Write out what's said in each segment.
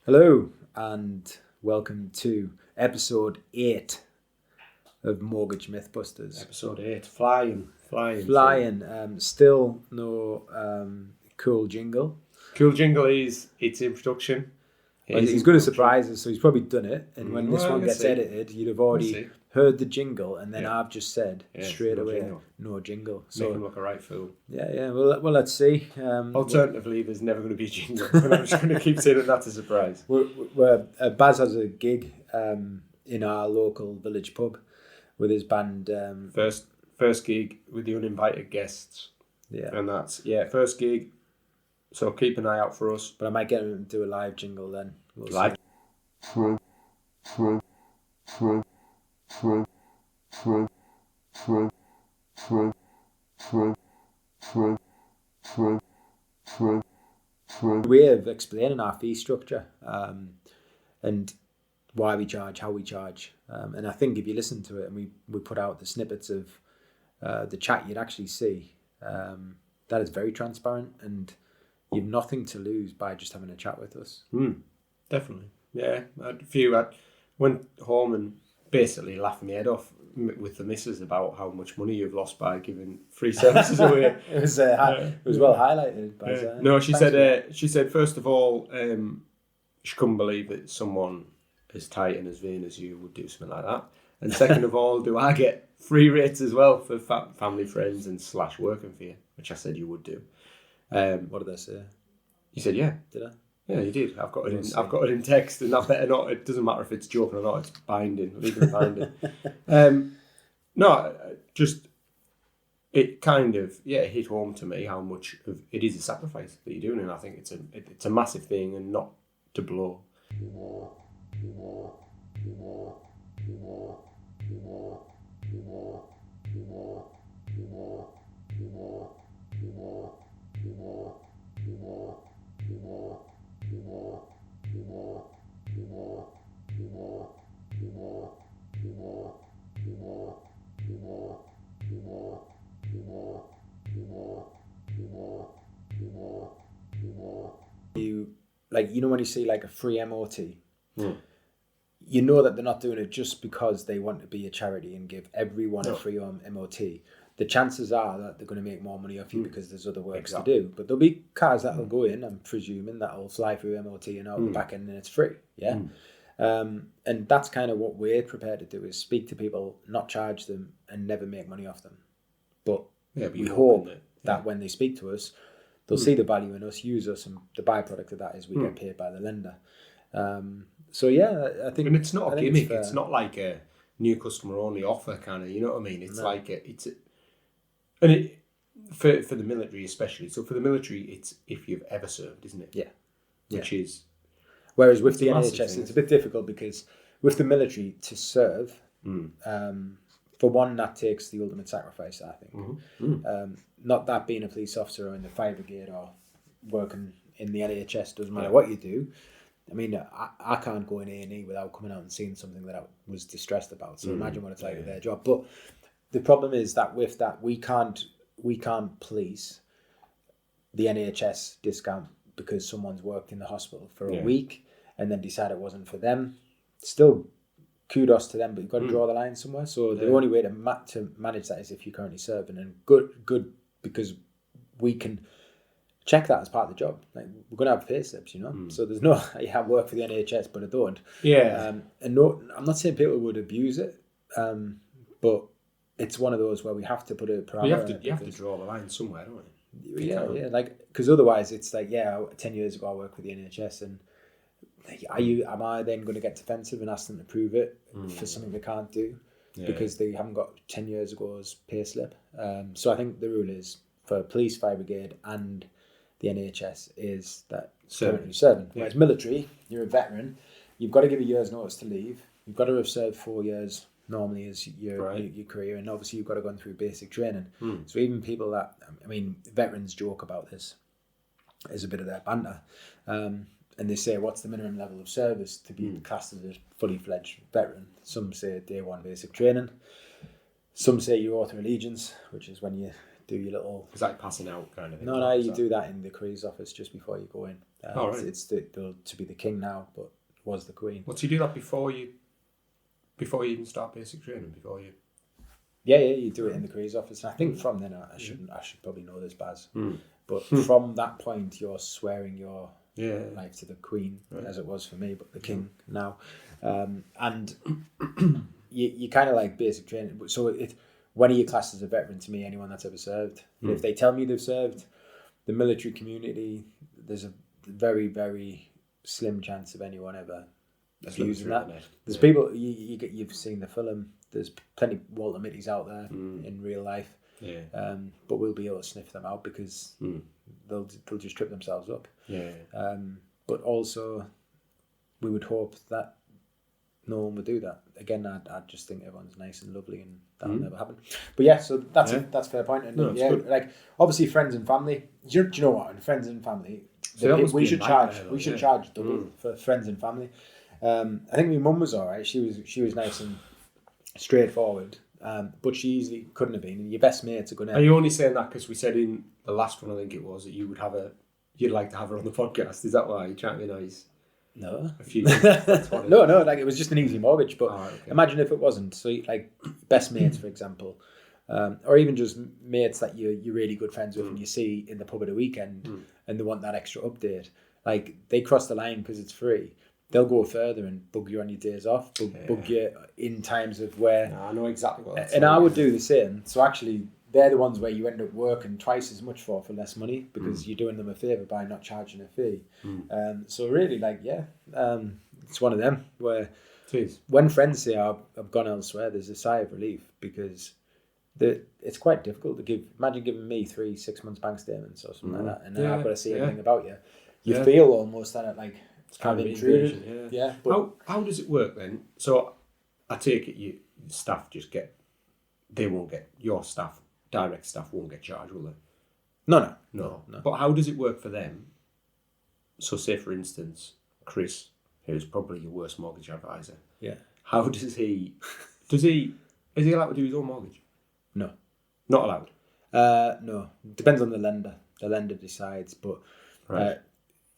Hello and welcome to episode 8 of Mortgage Mythbusters. Episode 8, flying. Still no cool jingle. Cool jingle is its introduction. He's going to surprise us, so he's probably done it. And when this one gets edited, you'd have already heard the jingle, and then I've just said straight away, no jingle. So make him look a right fool. Yeah. Well, let's see. Alternatively, there's never going to be a jingle. And I'm just going to keep saying that that's a surprise. Baz has a gig in our local village pub with his band. First gig with the uninvited guests. Yeah. And that's, first gig. So keep an eye out for us. But I might get him to do a live jingle then. Live. Way of explaining our fee structure and why we charge, how we charge. And I think if you listen to it and we put out the snippets of the chat, you'd actually see that is very transparent and you've nothing to lose by just having a chat with us. Definitely. Yeah. I went home and basically laughing my head off with the missus about how much money you've lost by giving free services away. It was well highlighted. By No, she said first of all, she couldn't believe that someone as tight and as vain as you would do something like that. And second of all, do I get free rates as well for family, friends, and / working for you? Which I said you would do. What did I say? You said yeah. Did I? Yeah, you did. I've got it in text, and that better not. It doesn't matter if it's joking or not. It's binding, legally binding. Just it kind of hit home to me how much of it is a sacrifice that you're doing, and I think it's a massive thing, and not to blow. You know when you see like a free MOT, you know that they're not doing it just because they want to be a charity and give everyone a free MOT. The chances are that they're going to make more money off you because there's other works to do. But there'll be cars that will go in, I'm presuming, that will fly through MOT and out the back end and it's free. Yeah. And that's kind of what we're prepared to do, is speak to people, not charge them and never make money off them. But we hope that when they speak to us, they'll see the value in us, use us, and the byproduct of that is we get paid by the lender. I think... And it's not a gimmick. It's not like a new customer only offer kind of, you know what I mean? It's for the military especially. So for the military, it's if you've ever served, isn't it? Yeah. Which is... Whereas with the NHS, it's a bit difficult because with the military to serve, for one, that takes the ultimate sacrifice, I think. Not that being a police officer or in the fire brigade or working in the NHS, doesn't matter what you do. I mean, I can't go in A&E without coming out and seeing something that I was distressed about. So imagine what it's like with their job. But the problem is that with that, we can't police the NHS discount because someone's worked in the hospital for a week and then decide it wasn't for them. Still, kudos to them, but you've got to draw the line somewhere. So the only way to manage that is if you're currently serving, and good because we can check that as part of the job. Like, we're going to have payslips, you know. So there's no I work for the NHS, but I don't. Yeah. And no, I'm not saying people would abuse it, but it's one of those where we have to put a parameter. You have to draw the line somewhere, don't you? Yeah. Like, because otherwise it's like 10 years ago I worked with the NHS, and am I then going to get defensive and ask them to prove it for something they can't do because they haven't got 10 years ago's payslip? So I think the rule is for police, fire brigade, and the NHS is that currently serving. Whereas military, you're a veteran, you've got to give a year's notice to leave. You've got to have served 4 years normally as your career, and obviously you've got to go through basic training. So even people that, veterans joke about this as a bit of their banter. And they say, what's the minimum level of service to be classed as a fully fledged veteran? Some say day one basic training. Some say your oath of allegiance, which is when you do your little. It's like passing out kind of thing. No, you do that in the Queen's office just before you go in. Right. It's to be the king now, but was the Queen. What, do you do that before you even start basic training? Before you? Yeah, you do it in the Queen's office. And I think from then I should probably know this, Baz. But from that point, you're swearing your life to the Queen, as it was for me, but the King now. And you kind of like basic training. So when are you classed as a veteran? To me, anyone that's ever served. If they tell me they've served, the military community, there's a very, very slim chance of anyone ever abusing that. There's people, you've seen the film, there's plenty of Walter Mitty's out there in real life. Yeah. But we'll be able to sniff them out because they'll just trip themselves up. Yeah. But also, we would hope that no one would do that. Again, I just think everyone's nice and lovely, and that'll never happen. But yeah, so that's a fair point. And good. Like obviously friends and family. Do you know what? In friends and family, we should charge double for friends and family. I think my mum was all right. She was nice and straightforward. But she easily couldn't have been. And your best mates are going to. Are you only saying that because we said in the last one, I think it was, that you'd like to have her on the podcast? Is that why you're trying to be nice? No. A few. No. Like it was just an easy mortgage. But imagine if it wasn't. So like best mates, for example, or even just mates that you're really good friends with and you see in the pub at a weekend, and they want that extra update. Like they cross the line because it's free. They'll go further and bug you on your days off, bug you in times of where... No, I know exactly what that's and I would do the same. So actually, they're the ones where you end up working twice as much for less money because you're doing them a favour by not charging a fee. So really, it's one of them where when friends say I've gone elsewhere, there's a sigh of relief because it's quite difficult to imagine giving me 3-6 months bank statements or something like that, and then I've got to see everything about you. You feel almost that it like... It's kind of intruded. Yeah. But how does it work then? So I take it your staff your staff, direct staff won't get charged, will they? No. But how does it work for them? So say for instance, Chris, who's probably your worst mortgage advisor. Yeah. How does he is he allowed to do his own mortgage? No. Not allowed? No. Depends on the lender. The lender decides, but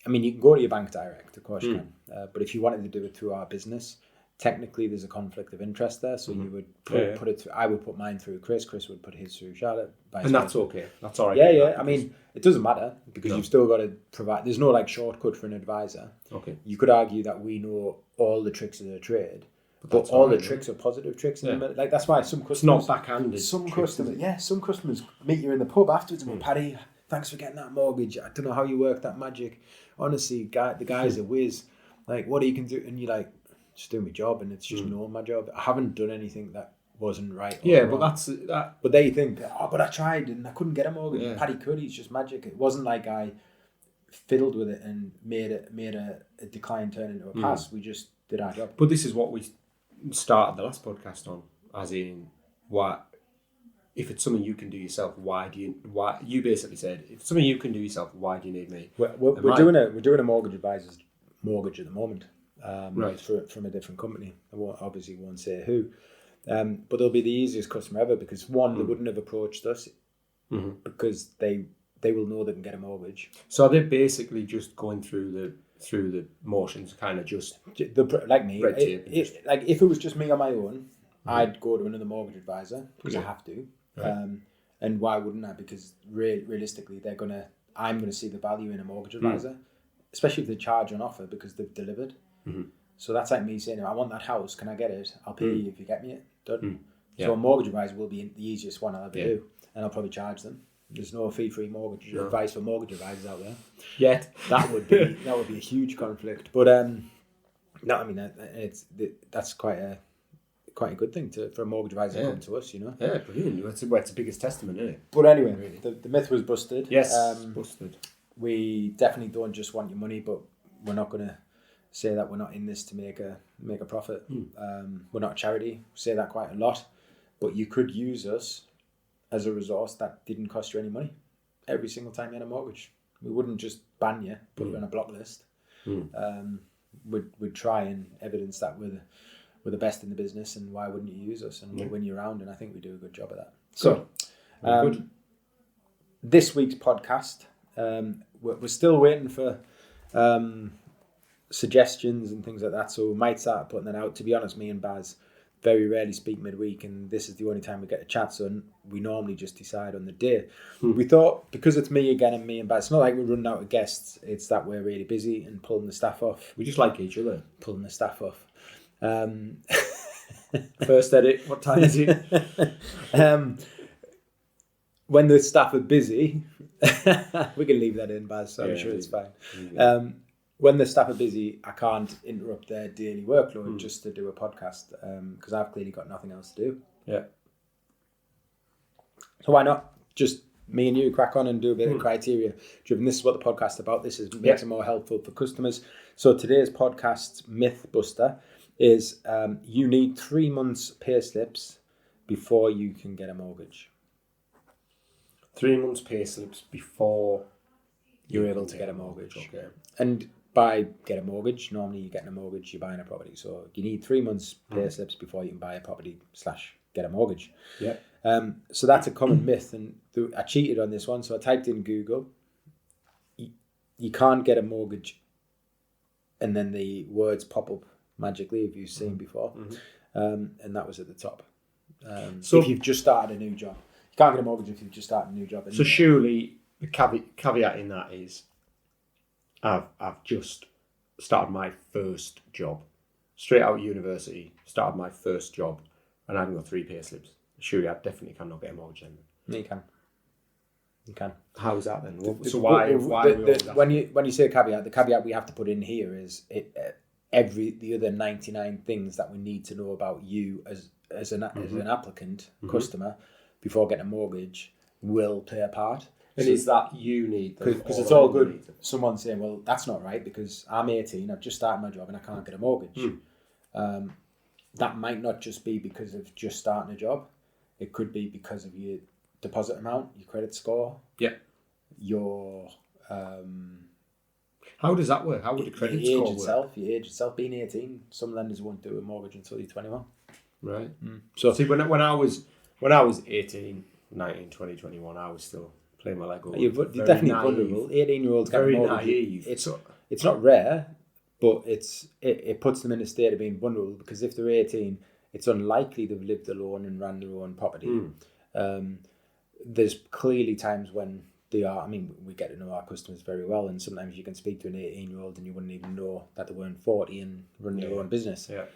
I mean, you can go to your bank direct, of course you can. But if you wanted to do it through our business, technically there's a conflict of interest there. So you would put it through. I would put mine through Chris. Chris would put his through Charlotte. And that's okay. That's all right. Yeah. I mean, it doesn't matter because you've still got to provide. There's no like shortcut for an advisor. Okay. You could argue that we know all the tricks of the trade, but all the tricks are positive tricks. Like that's why some customers. It's not backhanded. Some customers meet you in the pub afterwards and go, Paddy, thanks for getting that mortgage. I don't know how you work that magic. Honestly, the guy's a whiz. Like, what you can do, and you're like, just do my job, and it's just knowing my job. I haven't done anything that wasn't right. Yeah, but that's that. But they think, but I tried and I couldn't get a mortgage. Yeah. Paddy could. He's just magic. It wasn't like I fiddled with it and made a decline turn into a pass. We just did our job. But this is what we started the last podcast on, as in why. If it's something you can do yourself, why you basically said, if it's something you can do yourself, why do you need me? We're doing a mortgage advisor's mortgage at the moment, from a different company. I won't say who, but they'll be the easiest customer ever because one, they wouldn't have approached us because they will know they can get a mortgage. So are they basically just going through the motions, kind of just like me? Red tape if it was just me on my own, I'd go to another mortgage advisor because I have to. Right. And why wouldn't I? Because realistically, I'm gonna see the value in a mortgage advisor, especially if they charge on offer because they've delivered. So that's like me saying, I want that house. Can I get it? I'll pay you if you get me it. Done. So a mortgage advisor will be the easiest one I'll ever do, and I'll probably charge them. There's no fee-free mortgage advice for mortgage advisors out there yet. That would be a huge conflict. But no, I mean that's quite a good thing for a mortgage advisor to come to us, you know. Yeah, brilliant. It's the biggest testament, isn't it? But anyway, really. the myth was busted. Yes, busted. We definitely don't just want your money, but we're not going to say that we're not in this to make a profit. We're not a charity. We say that quite a lot, but you could use us as a resource that didn't cost you any money every single time you had a mortgage. We wouldn't just ban you, put you on a block list. We'd try and evidence that we're the best in the business, and why wouldn't you use us? And we'll win you around, and I think we do a good job of that. So, good. this week's podcast, we're still waiting for suggestions and things like that, so we might start putting that out. To be honest, me and Baz very rarely speak midweek, and this is the only time we get a chat, so we normally just decide on the day. We thought, because it's me again and me and Baz, it's not like we're running out of guests, it's that we're really busy and pulling the staff off. We just like each other. Pulling the staff off. First edit, what time is it? When the staff are busy, we can leave that in, Baz, so I'm sure it's fine. When the staff are busy, I can't interrupt their daily workload just to do a podcast, because I've clearly got nothing else to do. Yeah. So why not just me and you crack on and do a bit of criteria driven? This is what the podcast is about. This makes it more helpful for customers. So today's podcast myth buster is you need 3 months pay slips before you can get a mortgage. 3 months pay slips before you're able to get a mortgage. Okay. And by get a mortgage, normally you're getting a mortgage, you're buying a property. So you need 3 months pay slips before you can buy a property / get a mortgage. Yeah. So that's a common myth, and I cheated on this one. So I typed in Google, you can't get a mortgage, and then the words pop up magically, if you've seen before, and that was at the top. So if you've just started a new job, you can't get a mortgage if you've just started a new job. So surely the caveat in that is, I've just started my first job, straight out of university, started my first job, and I haven't got 3 pay slips. Surely I definitely cannot get a mortgage then. You can. How is that then? So why when you say caveat, the caveat we have to put in here is the other 99 things that we need to know about you as an applicant, customer, before getting a mortgage will play a part. And is that you need them? Because it's all good. Someone saying, well, that's not right because I'm 18, I've just started my job and I can't get a mortgage. That might not just be because of just starting a job. It could be because of your deposit amount, your credit score. Yeah. Your... how does that work? How would a credit score work? Your age itself. Being 18, some lenders won't do a mortgage until you're 21. Right. So see, when I was 18, 19, 20, 21, I was still playing my Lego. You're definitely vulnerable. 18-year-olds get a mortgage. Naive. It's not rare, but it puts them in a state of being vulnerable, because if they're 18, it's unlikely they've lived alone and ran their own property. There's clearly times when they are. I mean, we get to know our customers very well, and sometimes you can speak to an 18-year-old and you wouldn't even know that they weren't 40 and running their own business. Yeah.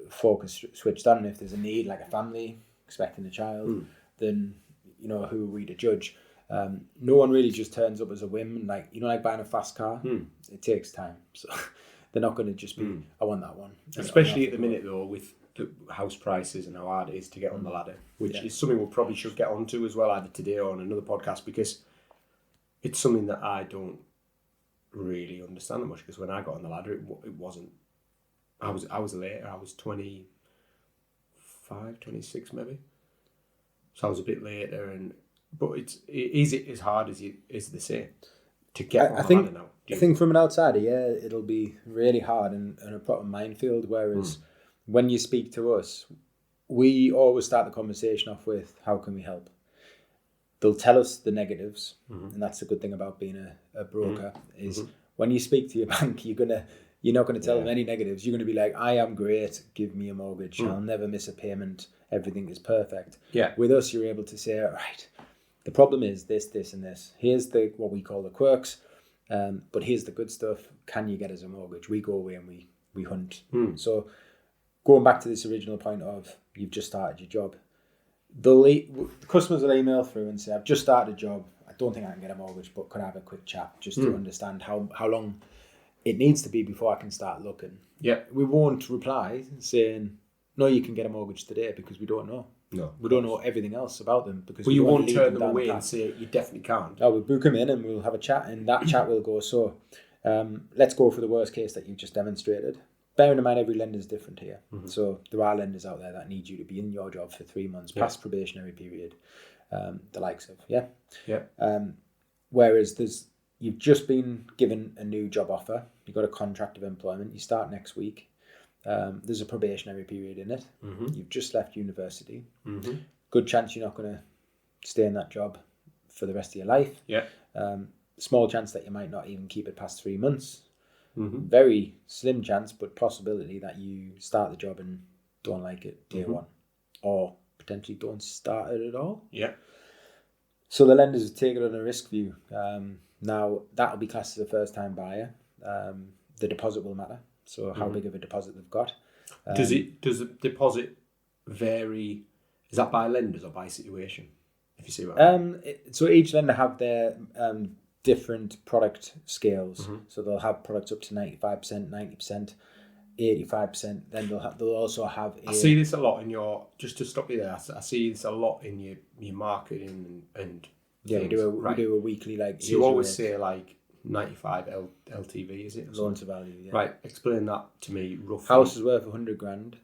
Focus switched on. If there's a need, like a family expecting a child, then who are we to judge? No one really just turns up as a whim, like buying a fast car. It takes time, so they're not going to just be, I want that one. Especially at the minute though, with the house prices and how hard it is to get on the ladder, which is something we probably should get onto as well, either today or on another podcast, because it's something that I don't really understand that much. Because when I got on the ladder, it wasn't. I was later. I was 25, 26 maybe. So I was a bit later, but is it as hard as they say to get on the ladder now? I think from an outsider, it'll be really hard and a proper minefield. Whereas when you speak to us, we always start the conversation off with, how can we help? They'll tell us the negatives, and that's the good thing about being a broker, is when you speak to your bank, you're not going to tell them any negatives. You're going to be like, I am great, give me a mortgage. I'll never miss a payment. Everything is perfect. Yeah. With us, you're able to say, all right, the problem is this, this, and this. Here's what we call the quirks, but here's the good stuff. Can you get us a mortgage? We go away and we hunt. So going back to this original point of you've just started your job, the customers will email through and say, I've just started a job. I don't think I can get a mortgage, but could I have a quick chat just to understand how long it needs to be before I can start looking. Yeah. We won't reply saying, no, you can get a mortgage today, because we don't know. No. We don't know everything else about them. Because you won't turn them away and say you definitely can't. No, we'll book them in and we'll have a chat, and that chat will go, so let's go for the worst case that you've just demonstrated. Bearing in mind, every lender is different here. So there are lenders out there that need you to be in your job for 3 months, past probationary period, the likes of, whereas you've just been given a new job offer, you've got a contract of employment, you start next week, there's a probationary period in it, you've just left university, good chance you're not going to stay in that job for the rest of your life. Yeah. Small chance that you might not even keep it past 3 months. Mm-hmm. Very slim chance, but possibility that you start the job and don't like it day one, or potentially don't start it at all. Yeah. So the lenders have taken it on a risk view. Now that'll be classed as a first-time buyer. The deposit will matter. So how big of a deposit they've got. Does the deposit vary? Is that by lenders or by situation? If you see what I mean. So each lender have their different product scales. So they'll have products up to 95%, 90%, 85%. Then they'll also have. I see this a lot in your. Just to stop you there, I see this a lot in your marketing and. Yeah, we do a weekly like. So you always say like 95 LTV, is it? Loan to value. Yeah. Right. Explain that to me roughly. House is worth 100 grand.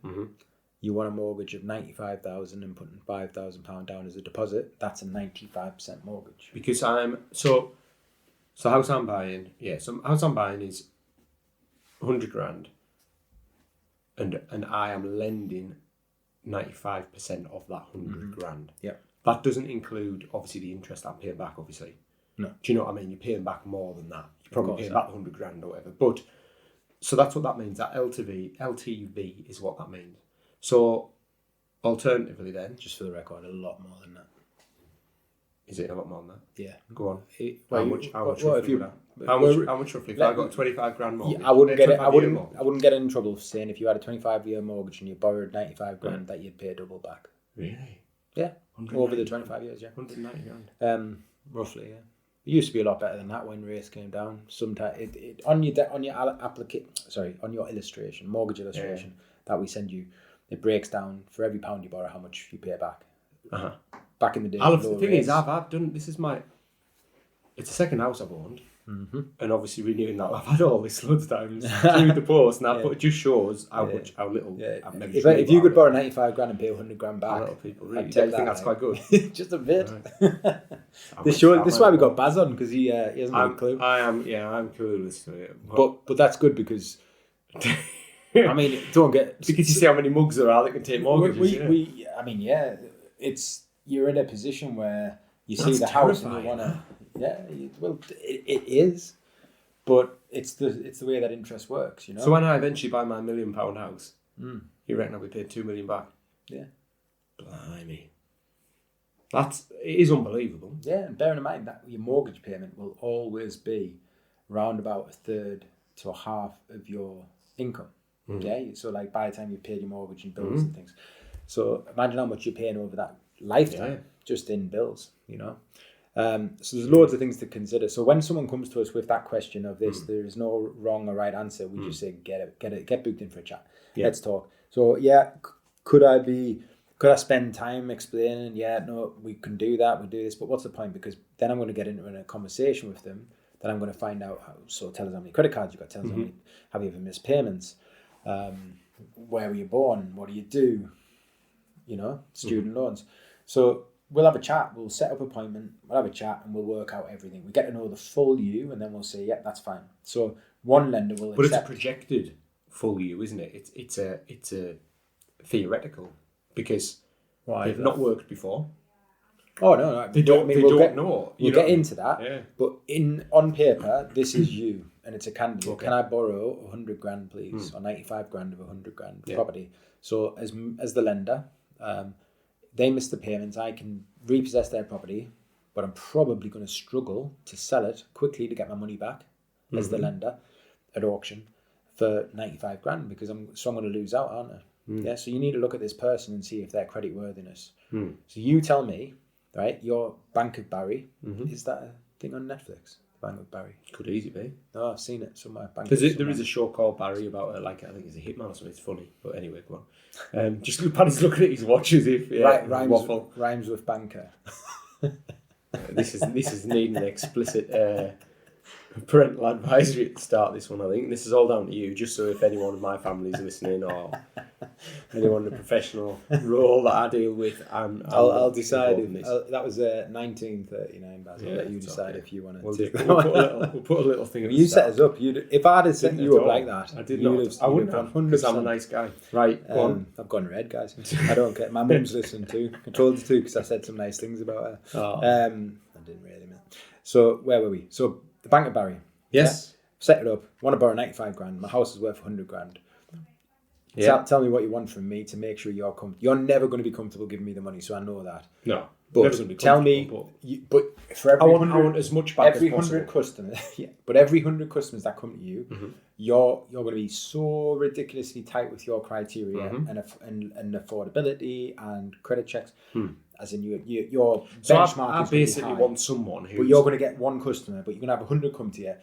You want a mortgage of 95,000 and putting £5,000 down as a deposit. That's a 95% mortgage. Because so house I'm buying. Yeah. So house I'm buying is 100 grand. And I am lending 95% of that 100 grand. Yeah. That doesn't include, obviously, the interest I'm paying back, obviously. No. Do you know what I mean? You're paying back more than that. You're probably paying back 100 grand or whatever. But, so that's what that means. That LTV is what that means. So, alternatively then... Just for the record, a lot more than that. Is it a lot more than that? Yeah. Go on. How much roughly? How much roughly? If I got a 25 grand mortgage, yeah, I wouldn't get in trouble for saying if you had a 25-year mortgage and you borrowed 95 grand that you'd pay double back. Really? Yeah. Over the 25 years, yeah. 190 grand. Roughly, yeah. It used to be a lot better than that when rates came down. Sometimes on your illustration, mortgage illustration that we send you, it breaks down for every pound you borrow how much you pay back. Back in the day. The thing is, I've done this. It's the second house I've owned, and obviously renewing that, I've had all this loads of times through the post, and but it just shows how little. I've never if you could borrow 95 grand and pay 100 grand back, a lot of people really. Do you think that's quite good? Just a bit. Right. This is why we got Baz on, because he hasn't got a clue. I'm clueless to it. But that's good because. I mean, don't get because you see how many mugs there are that can take mortgages. You're in a position where you see the terrifying. house and you want to. Yeah, well, it is, but it's the way that interest works, you know. So when I eventually buy my £1 million house, you reckon I'll be paid $2 million back? Yeah. Blimey. It is unbelievable. Yeah, and bearing in mind that your mortgage payment will always be round about a third to a half of your income. Yeah, so like by the time you've paid your mortgage and bills and things, so imagine how much you're paying over that lifetime just in bills, you know. So there's loads of things to consider. So when someone comes to us with that question of this, there is no wrong or right answer. We just say get booked in for a chat. Yeah. Let's talk. So could I spend time explaining? Yeah, no, we can do that. We do this, but what's the point? Because then I'm going to get into a conversation with them. Then I'm going to find out. So tell us how many credit cards you got. Tell us how many. Have you ever missed payments? Where were you born? What do you do? You know, student loans. So we'll have a chat. We'll set up an appointment. We'll have a chat and we'll work out everything. We get to know the full you, and then we'll say, yeah, that's fine. So one lender will. But it's a projected full you, isn't it? It's a theoretical because they've not worked before. Oh no, they don't. They don't know. We'll get into that. But on paper, this is you, and it's a candidate. Okay. Can I borrow 100 grand, please, or 95 grand of 100 grand property? So as the lender, they miss the payments. I can repossess their property, but I'm probably going to struggle to sell it quickly to get my money back as the lender at auction for 95 grand because I'm going to lose out, aren't I? Yeah. So you need to look at this person and see if their credit worthiness. So you tell me. Right, your Bank of Barry, is that a thing on Netflix? Bank of Barry. Could easily be. No, I've seen it somewhere. There is a show called Barry about I think it's a hitman or something. It's funny, but anyway, go on. Just Paddy's looking at his watch as if rhymes with banker. This is needing an explicit parental advisory at the start. This one, I think. This is all down to you, just so if anyone of my family is listening or anyone in a professional role that I deal with, I'll decide. That was 1939, Baz. I'll let you decide if you want to. We'll put a little thing. You set us up. If I'd have set you up like that, I did not. I wouldn't have, because I'm a nice guy. Right, go on. I've gone red, guys. I don't care. My mum's listened too. I told her to because I said some nice things about her. I in, really, man. So where were we? So the Bank of Barry. Yes. Yeah? Set it up. Want to borrow 95 grand. My house is worth 100 grand. Yeah. Tell me what you want from me to make sure you're comfortable. You're never going to be comfortable giving me the money, so I know that. No. But tell me, but for every I want as much back every as possible. 100 customers, but every 100 customers that come to you, you're going to be so ridiculously tight with your criteria and affordability and credit checks. As in your so benchmark I is basically going to be high, want someone who. but you're going to get one customer, but you're going to have 100 come to you.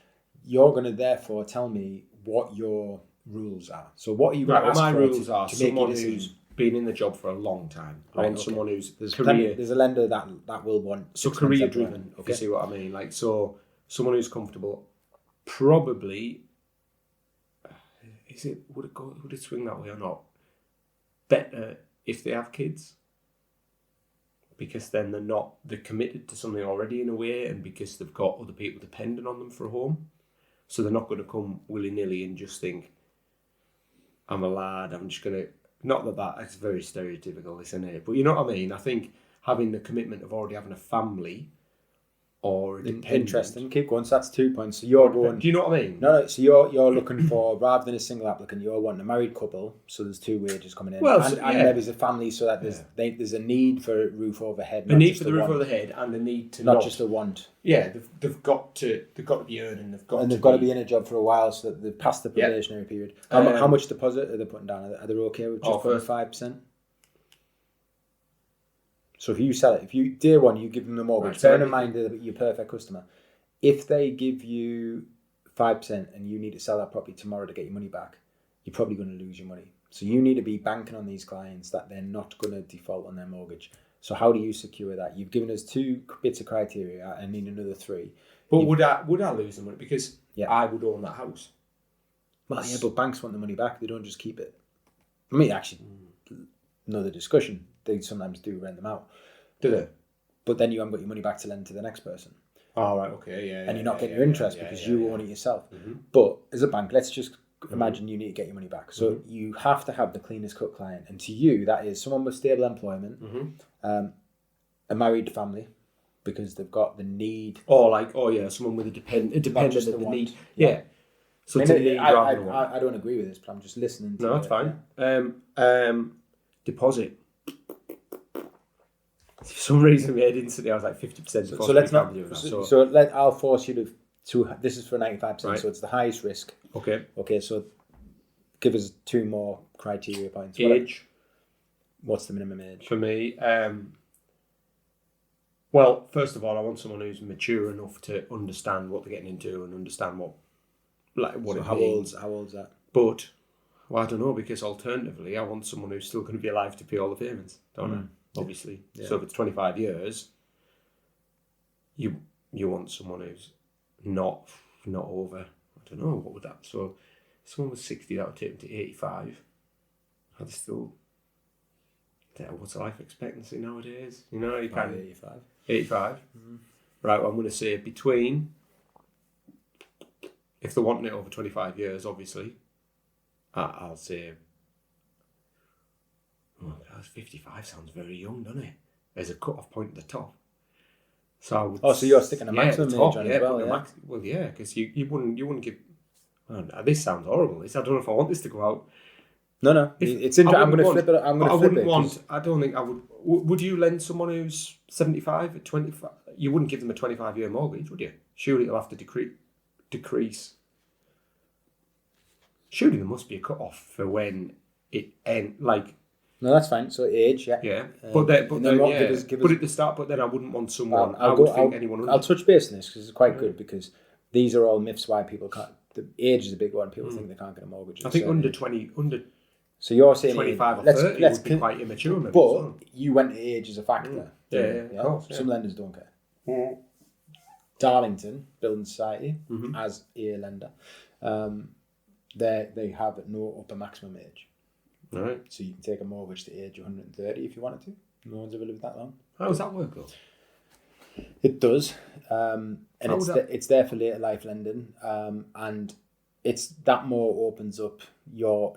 You're going to therefore tell me what your rules are. So what are you going to ask my for rules to are make someone your decision? who's been in the job for a long time. I want someone who's there's a lender that will want career driven. If you see what I mean, like so someone who's comfortable. Probably, would it swing that way or not? Better if they have kids, because then they're committed to something already in a way, and because they've got other people dependent on them for a home, so they're not going to come willy nilly and just think, I'm a lad, I'm just going to. Not that's very stereotypical, isn't it? But you know what I mean? I think having the commitment of already having a family or a dependent. Interesting. Keep going. So that's 2 points. So you're going. Do you know what I mean? No. So you're looking for, rather than a single applicant, you're wanting a married couple. So there's 2 wages coming in. Well, and there's a family, so that there's a need for a roof overhead. A need for the roof over the head, and a need to not just a want. Yeah, they've got to be earning. They've got to be in a job for a while, so that they've passed the probationary period. How much deposit are they putting down? Are they okay with just putting 5%? So if you sell it, day one you give them the mortgage, bearing in mind that you're a perfect customer. If they give you 5% and you need to sell that property tomorrow to get your money back, you're probably going to lose your money. So you need to be banking on these clients that they're not going to default on their mortgage. So how do you secure that? You've given us 2 bits of criteria. I need another 3. But would I lose the money? Because I would own that house. Well, yeah, but banks want the money back. They don't just keep it. I mean, actually, another discussion. They sometimes do rent them out. Do they? But then you haven't got your money back to lend to the next person. Oh, right, okay, yeah. And you're not getting your interest because you own it yourself. But as a bank, let's just imagine you need to get your money back. So you have to have the cleanest cut client. And to you, that is someone with stable employment, a married family, because they've got the need. Or, someone with a dependent that they need. Yeah. So I don't agree with this, but I'm just listening to No, that's fine. Deposit. For some reason, we had instantly, I was like 50%. So let's not. I'll force you to. This is for 95%, right. So it's the highest risk. Okay. So give us 2 more criteria points. Age. What's the minimum age for me? Well, first of all, I want someone who's mature enough to understand what they're getting into and understand what it means. How old's that? But I don't know, because alternatively, I want someone who's still going to be alive to pay all the payments, don't I? Obviously. Yeah. So if it's 25 years, you want someone who's not over, I don't know, what would that, so if someone was 60, that would take them to 85. Are they still, what's life expectancy nowadays? You know, you kind of 85. 85? Right, well, I'm going to say between, if they're wanting it over 25 years, obviously, I'll say, 55 sounds very young, doesn't it? There's a cut-off point at the top. So so you're sticking a maximum age on as well, yeah? Well, yeah, because you wouldn't give. This sounds horrible. I don't know if I want this to go out. No. It's interesting. I'm going to flip it. I'm going to flip it. I don't think I would. Would you lend someone who's 75 at 25? You wouldn't give them a 25-year mortgage, would you? Surely it'll have to decrease. Surely there must be a cut-off for when it ends. No, that's fine. So age, yeah. Yeah, but at the start. But then I wouldn't want someone. I'll touch base on this because it's quite good, because these are all myths why people can't. The age is a big one. People think they can't get a mortgage. I think under 20, under. So you're saying 25 or 30 would be quite immature. Maybe, but you went to age as a factor. Yeah. Of course, yeah. Some lenders don't care. Darlington Building Society, as a lender, they have no upper maximum age. Right. So you can take a mortgage to age 130 if you wanted to. No one's ever lived that long. How does that work though? It does. And it's there for later life lending. And it's that more opens up your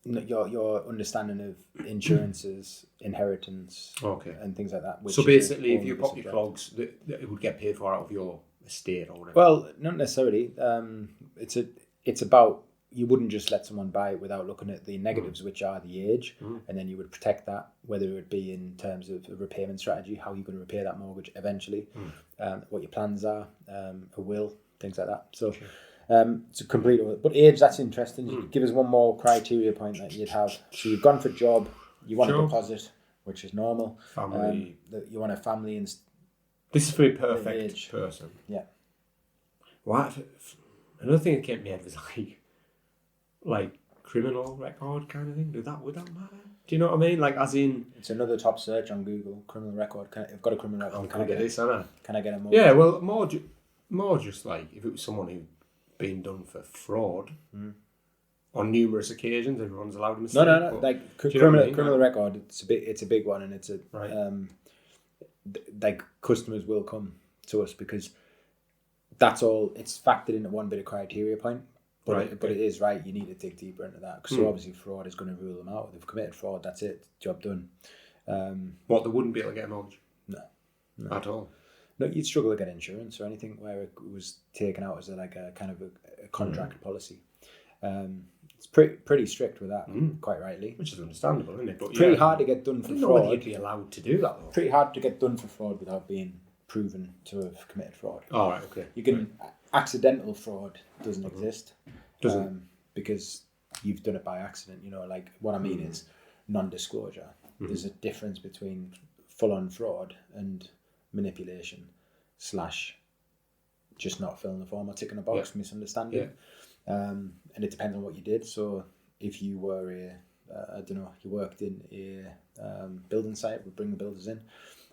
your understanding of insurances, inheritance, and things like that. So basically, if you pop your clogs, that it would get paid for out of your estate or whatever. Well, not necessarily. It's about, you wouldn't just let someone buy it without looking at the negatives, which are the age, and then you would protect that, whether it would be in terms of a repayment strategy, how you're going to repay that mortgage eventually, what your plans are, a will, things like that. So. It's a complete, but age, that's interesting. Give us one more criteria point that you'd have. So you've gone for a job, you want a deposit, which is normal. Family. You want a family. And this is for a perfect person. Yeah. What? Another thing that came to my head was like criminal record kind of thing. Would that matter? Do you know what I mean? Like, as in, it's another top search on Google. Criminal record. I've got a criminal record. Can I get this? Can I get a mortgage? Yeah. Well, more just like if it was someone who been done for fraud on numerous occasions. Everyone's allowed a mistake. No. Like criminal record, it's a big one, and it's a like customers will come to us because that's all. It's factored into one bit of criteria point, but it is right. You need to dig deeper into that because obviously fraud is going to rule them out. If they've committed fraud, that's it. Job done. They wouldn't be able to get a mortgage? No. At all. No, you'd struggle to get insurance or anything where it was taken out as a kind of a contract policy. It's pretty strict with that, quite rightly. Which is understandable, isn't it? But pretty hard to get done for fraud. You'd be allowed to do that, though. Pretty hard to get done for fraud without being proven to have committed fraud. Oh, right, okay. You can accidental fraud doesn't exist. Because you've done it by accident. Like what I mean is non-disclosure. There's a difference between full-on fraud and manipulation / just not filling the form or ticking a box, misunderstanding. And it depends on what you did. So if you were you worked in a building site, would bring the builders in,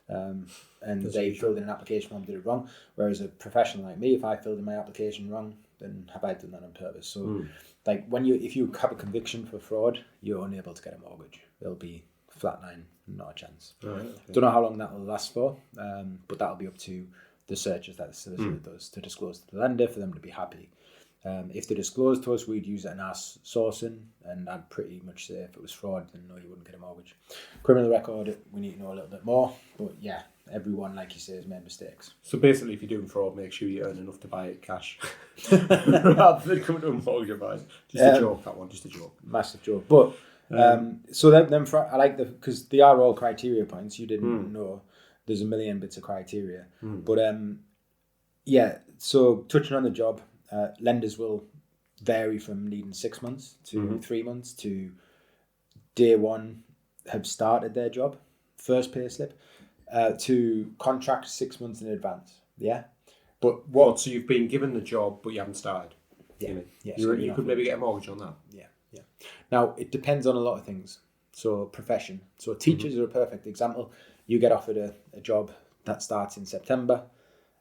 and they filled in an application form, did it wrong. Whereas a professional like me, if I filled in my application wrong, then have I done that on purpose? So like if you have a conviction for fraud, you're unable to get a mortgage. It'll be flatline, not a chance. Right, okay. Don't know how long that will last for, but that'll be up to the searches that the solicitor does to disclose to the lender for them to be happy. If they disclose to us, we'd use it in our sourcing, and I'd pretty much say if it was fraud, then no, you wouldn't get a mortgage. Criminal record, we need to know a little bit more, but yeah, everyone, like you say, has made mistakes. So basically, if you're doing fraud, make sure you earn enough to buy it cash rather than coming to a mortgage advice. Just a joke, that one, just a joke. Massive joke, but. So then I like because they are all criteria points. You didn't know there's a million bits of criteria, but so touching on the job, lenders will vary from needing 6 months to 3 months to day one have started their job, first pay slip, to contract 6 months in advance. Yeah, but so you've been given the job, but you haven't started. Yeah, you could maybe get a mortgage on that. Yeah. Now, it depends on a lot of things. So, profession. So, teachers are a perfect example. You get offered a job that starts in September,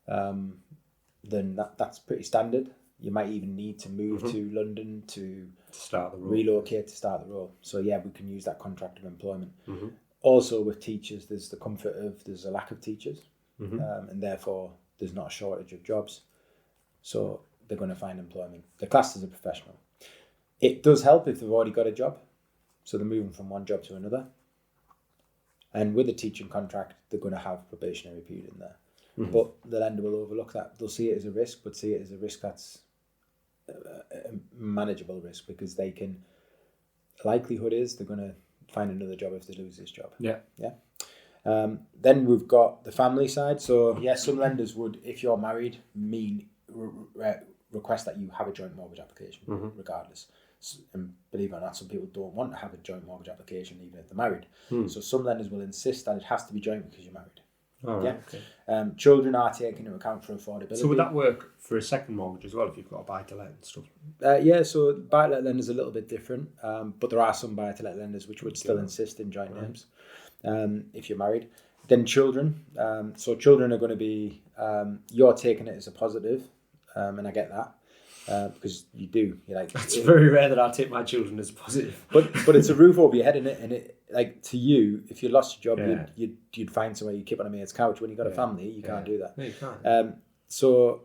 then that's pretty standard. You might even need to move to London to start the role. Relocate to start the role. So, yeah, we can use that contract of employment. Also, with teachers, there's the comfort of there's a lack of teachers, and therefore there's not a shortage of jobs. So, they're going to find employment. They're classed as a professional. It does help if they've already got a job. So they're moving from one job to another. And with a teaching contract, they're going to have a probationary period in there. But the lender will overlook that. They'll see it as a risk, but see it as a risk that's a manageable risk because they can... Likelihood is they're going to find another job if they lose this job. Yeah. Then we've got the family side. So, yes, some lenders would, if you're married, request that you have a joint mortgage application, regardless. And believe it or not, some people don't want to have a joint mortgage application even if they're married. So some lenders will insist that it has to be joint because you're married. Okay. Children are taken into account for affordability. So would that work for a second mortgage as well if you've got a buy-to-let and stuff? So buy-to-let lenders are a little bit different, but there are some buy-to-let lenders which would still insist in joint names if you're married. Then children. So children are going to be, you're taking it as a positive, and I get that. Because you do, it's very rare that I take my children as positive. But it's a roof over your head, and it like to you, if you lost your job, you'd find somewhere you keep on a mate's couch. When you got a family, you can't do that. No, you can't. So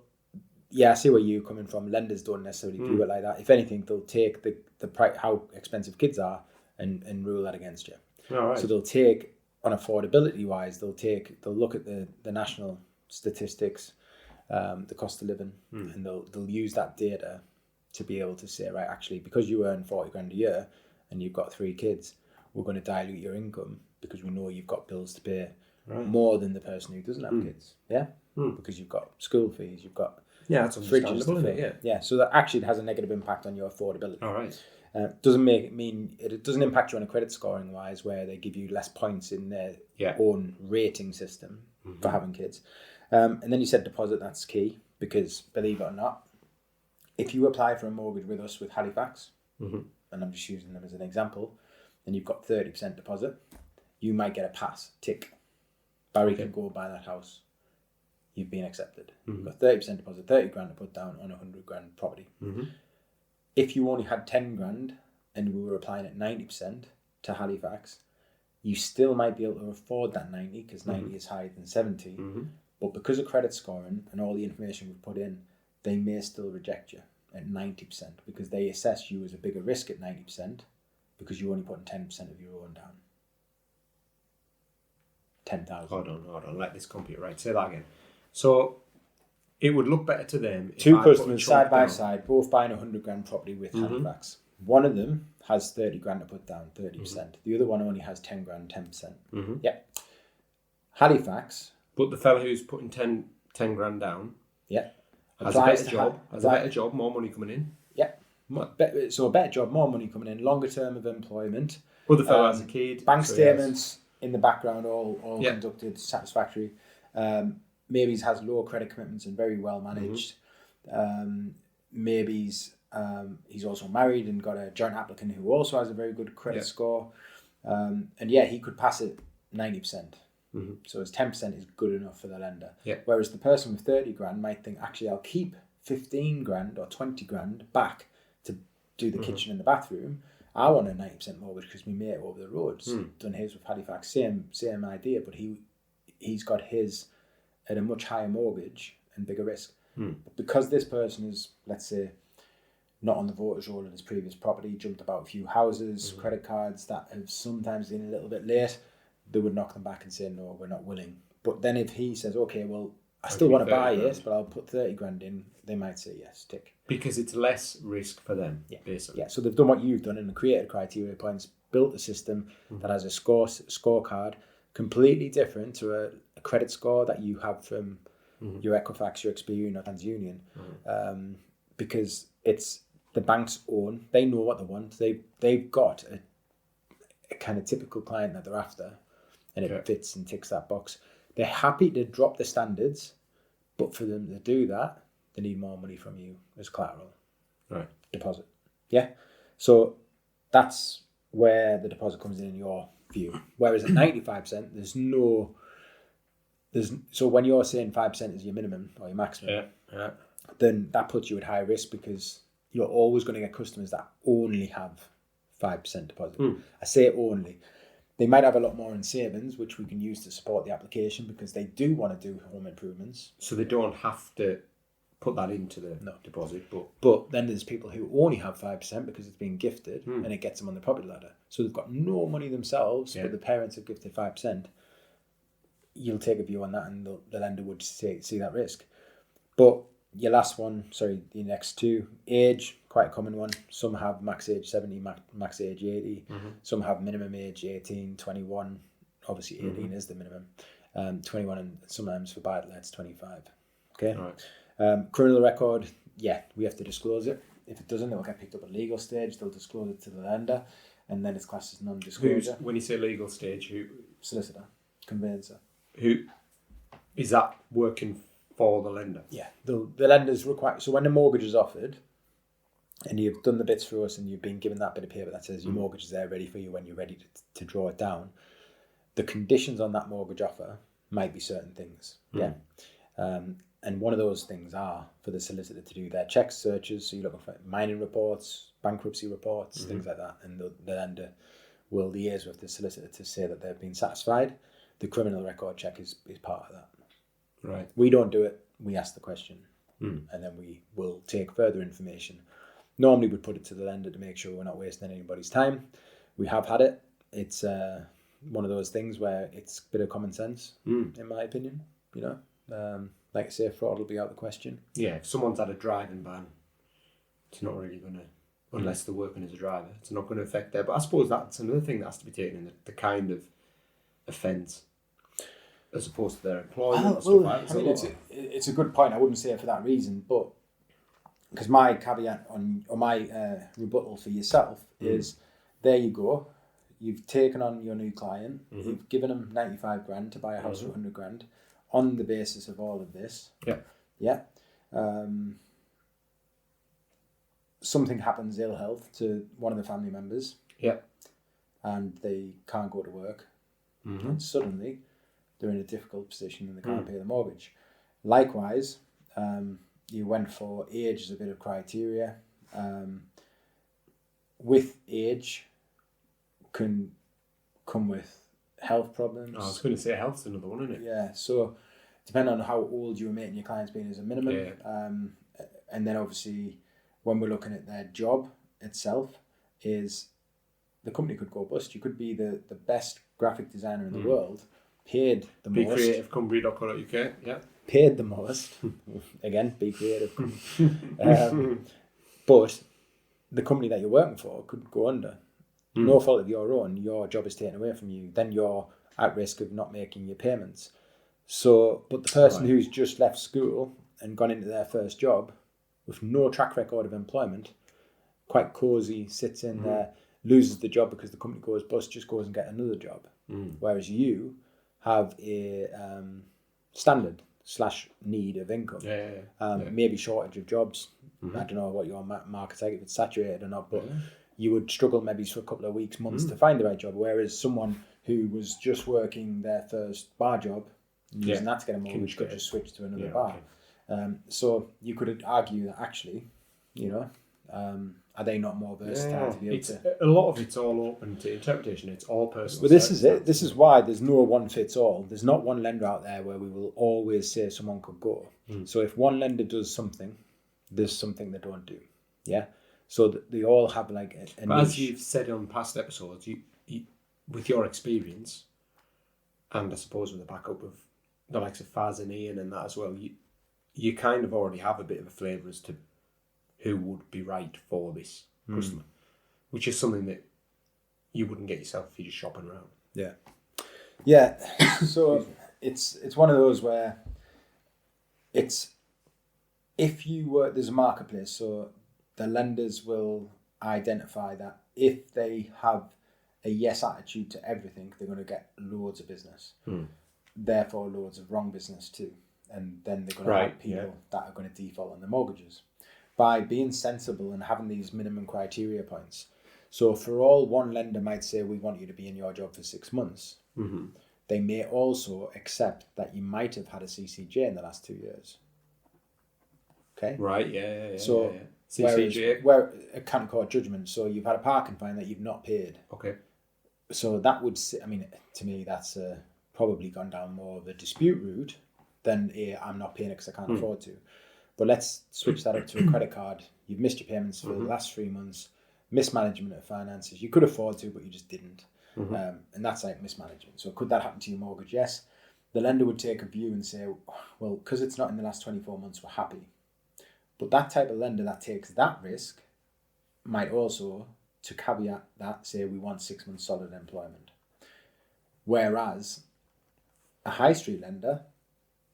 I see where you're coming from. Lenders don't necessarily view it like that. If anything, they'll take the price, how expensive kids are, and rule that against you. All right. So they'll take, on affordability wise, they'll look at the national statistics, the cost of living, and they'll use that data to be able to say, right, actually, because you earn 40 grand a year and you've got 3 kids, we're going to dilute your income because we know you've got bills to pay more than the person who doesn't have kids. Yeah, because you've got school fees, you've got that's fridges to fill. fill. Yeah, so that actually has a negative impact on your affordability. All right. It doesn't impact you on a credit scoring wise, where they give you less points in their own rating system for having kids. And then you said deposit, that's key, because believe it or not, if you apply for a mortgage with us with Halifax, and I'm just using them as an example, and you've got 30% deposit, you might get a pass, tick. Barry can go buy that house. You've been accepted. You've got 30% deposit, 30 grand to put down on a 100 grand property. If you only had 10 grand and we were applying at 90% to Halifax, you still might be able to afford that 90 because 90 is higher than 70. But because of credit scoring and all the information we've put in, they may still reject you at 90% because they assess you as a bigger risk at 90% because you're only putting 10% of your own down. 10,000. Hold on. Let this computer right. Say that again. So it would look better to them. Two customers side by side, both buying a 100 grand property with Halifax. One of them has 30 grand to put down, 30%. The other one only has 10 grand, 10%. Yeah. Halifax. But the fella who's putting 10 grand down. Yeah. Has a better job, more money coming in. Yeah. So a better job, more money coming in, longer term of employment. Well, the fellow has a kid. Bank statements in the background, all conducted, satisfactory. Maybe he has low credit commitments and very well managed. Maybe he's also married and got a joint applicant who also has a very good credit score. And he could pass it 90%. So his 10% is good enough for the lender. Whereas the person with 30 grand might think, actually, I'll keep 15 grand or 20 grand back to do the kitchen and the bathroom. I want a 90% mortgage because my mate over the road's done his with Halifax. Same idea, but he's got his at a much higher mortgage and bigger risk. But because this person is, let's say, not on the voters roll in his previous property, jumped about a few houses, credit cards that have sometimes been a little bit late, they would knock them back and say, no, we're not willing. But then if he says, okay, well, I still want to buy it, but I'll put 30 grand in, they might say yes, tick. Because it's less risk for them, basically. Yeah, so they've done what you've done and created criteria points, built a system that has a scorecard, completely different to a credit score that you have from your Equifax, your Experian or TransUnion, because it's the bank's own. They know what they want. They've got a kind of typical client that they're after, and it fits and ticks that box. They're happy to drop the standards, but for them to do that, they need more money from you as collateral. Right. Deposit. Yeah. So that's where the deposit comes in your view. Whereas at 95%, so when you're saying 5% is your minimum or your maximum, then that puts you at high risk because you're always going to get customers that only have 5% deposit. I say only. They might have a lot more in savings, which we can use to support the application because they do want to do home improvements. So they don't have to put that into the deposit. But then there's people who only have 5% because it's been gifted and it gets them on the property ladder. So they've got no money themselves, but the parents have gifted 5%. You'll take a view on that and the lender would see that risk. But your last one, the next two, age, quite a common one. Some have max age 70, max age 80. Some have minimum age 18, 21. Obviously 18 is the minimum. 21 and sometimes for buy-to-lets 25. Okay. Right. Criminal record, we have to disclose it. If it doesn't, it will get picked up at legal stage. They'll disclose it to the lender, and then it's classed as non-disclosure. When you say legal stage, who? Solicitor, conveyancer. Who is that working for the lender? Yeah, the lender's required. So when the mortgage is offered, and you've done the bits for us, and you've been given that bit of paper that says your mortgage is there ready for you when you're ready to draw it down, the conditions on that mortgage offer might be certain things. And one of those things are for the solicitor to do their checks, searches. So you're looking for mining reports, bankruptcy reports, things like that. And the lender will liaise with the solicitor to say that they've been satisfied. The criminal record check is part of that. Right. We don't do it. We ask the question. and then we will take further information. Normally we'd put it to the lender to make sure we're not wasting anybody's time. We have had it. It's one of those things where it's a bit of common sense, in my opinion. Like I say, fraud will be out of the question. Yeah, if someone's had a driving ban, it's not really going to, unless they're working as a driver, it's not going to affect them. But I suppose that's another thing that has to be taken in, the kind of offence, as opposed to their employment. It's a good point. I wouldn't say it for that reason, but because my caveat or my rebuttal for yourself is, there you go. You've taken on your new client. You've given them 95 grand to buy a house for 100 grand on the basis of all of this. Yeah. Something happens, ill health, to one of the family members. Yeah. And they can't go to work. And suddenly they're in a difficult position and they can't pay the mortgage. Likewise, you went for age as a bit of criteria. With age can come with health problems. I was going to say health's another one, isn't it? Yeah, so depending on how old you were making your clients being as a minimum. Yeah. And then obviously when we're looking at their job itself, is the company could go bust. You could be the best graphic designer in the world, paid the most. BeCreativeCompany.co.uk, yeah. Paid the most. Again, be creative. But the company that you're working for could go under. No fault of your own. Your job is taken away from you. Then you're at risk of not making your payments. So, but the person who's just left school and gone into their first job with no track record of employment, quite cosy, sits in there, loses the job because the company goes bust, just goes and get another job. Whereas you have a standard / need of income. Maybe shortage of jobs. I don't know what your market's like, if it's saturated or not, but you would struggle maybe for a couple of weeks, months to find the right job. Whereas someone who was just working their first bar job, using that to get a mortgage, could just switch to another bar. Okay. So you could argue that actually, are they not more versatile to be able to... A lot of it's all open to interpretation. It's all personal. But this is it. This is why there's no one fits all. There's not one lender out there where we will always say someone could go. So if one lender does something, there's something they don't do. Yeah? So they all have like a But as you've said on past episodes, you with your experience, and I suppose with the backup of the likes of Faz and Ian and that as well, you kind of already have a bit of a flavour as to who would be right for this customer, which is something that you wouldn't get yourself if you're just shopping around. Yeah. So it's one of those where it's, if you were, there's a marketplace, so the lenders will identify that if they have a yes attitude to everything, they're going to get loads of business. Therefore, loads of wrong business too. And then they're going to have people that are going to default on the mortgages. By being sensible and having these minimum criteria points. So for all one lender might say, we want you to be in your job for 6 months. They may also accept that you might have had a CCJ in the last 2 years. Okay? Right, yeah. So CCJ? where a county court judgment, so you've had a parking fine that you've not paid. Okay. So that would, I mean, to me, that's probably gone down more of a dispute route than I'm not paying it because I can't afford to. But let's switch that up to a credit card. You've missed your payments for the last 3 months. Mismanagement of finances. You could afford to, but you just didn't. And that's like mismanagement. So could that happen to your mortgage? Yes. The lender would take a view and say, well, because it's not in the last 24 months, we're happy. But that type of lender that takes that risk might also, to caveat that, say we want 6 months solid employment. Whereas a high street lender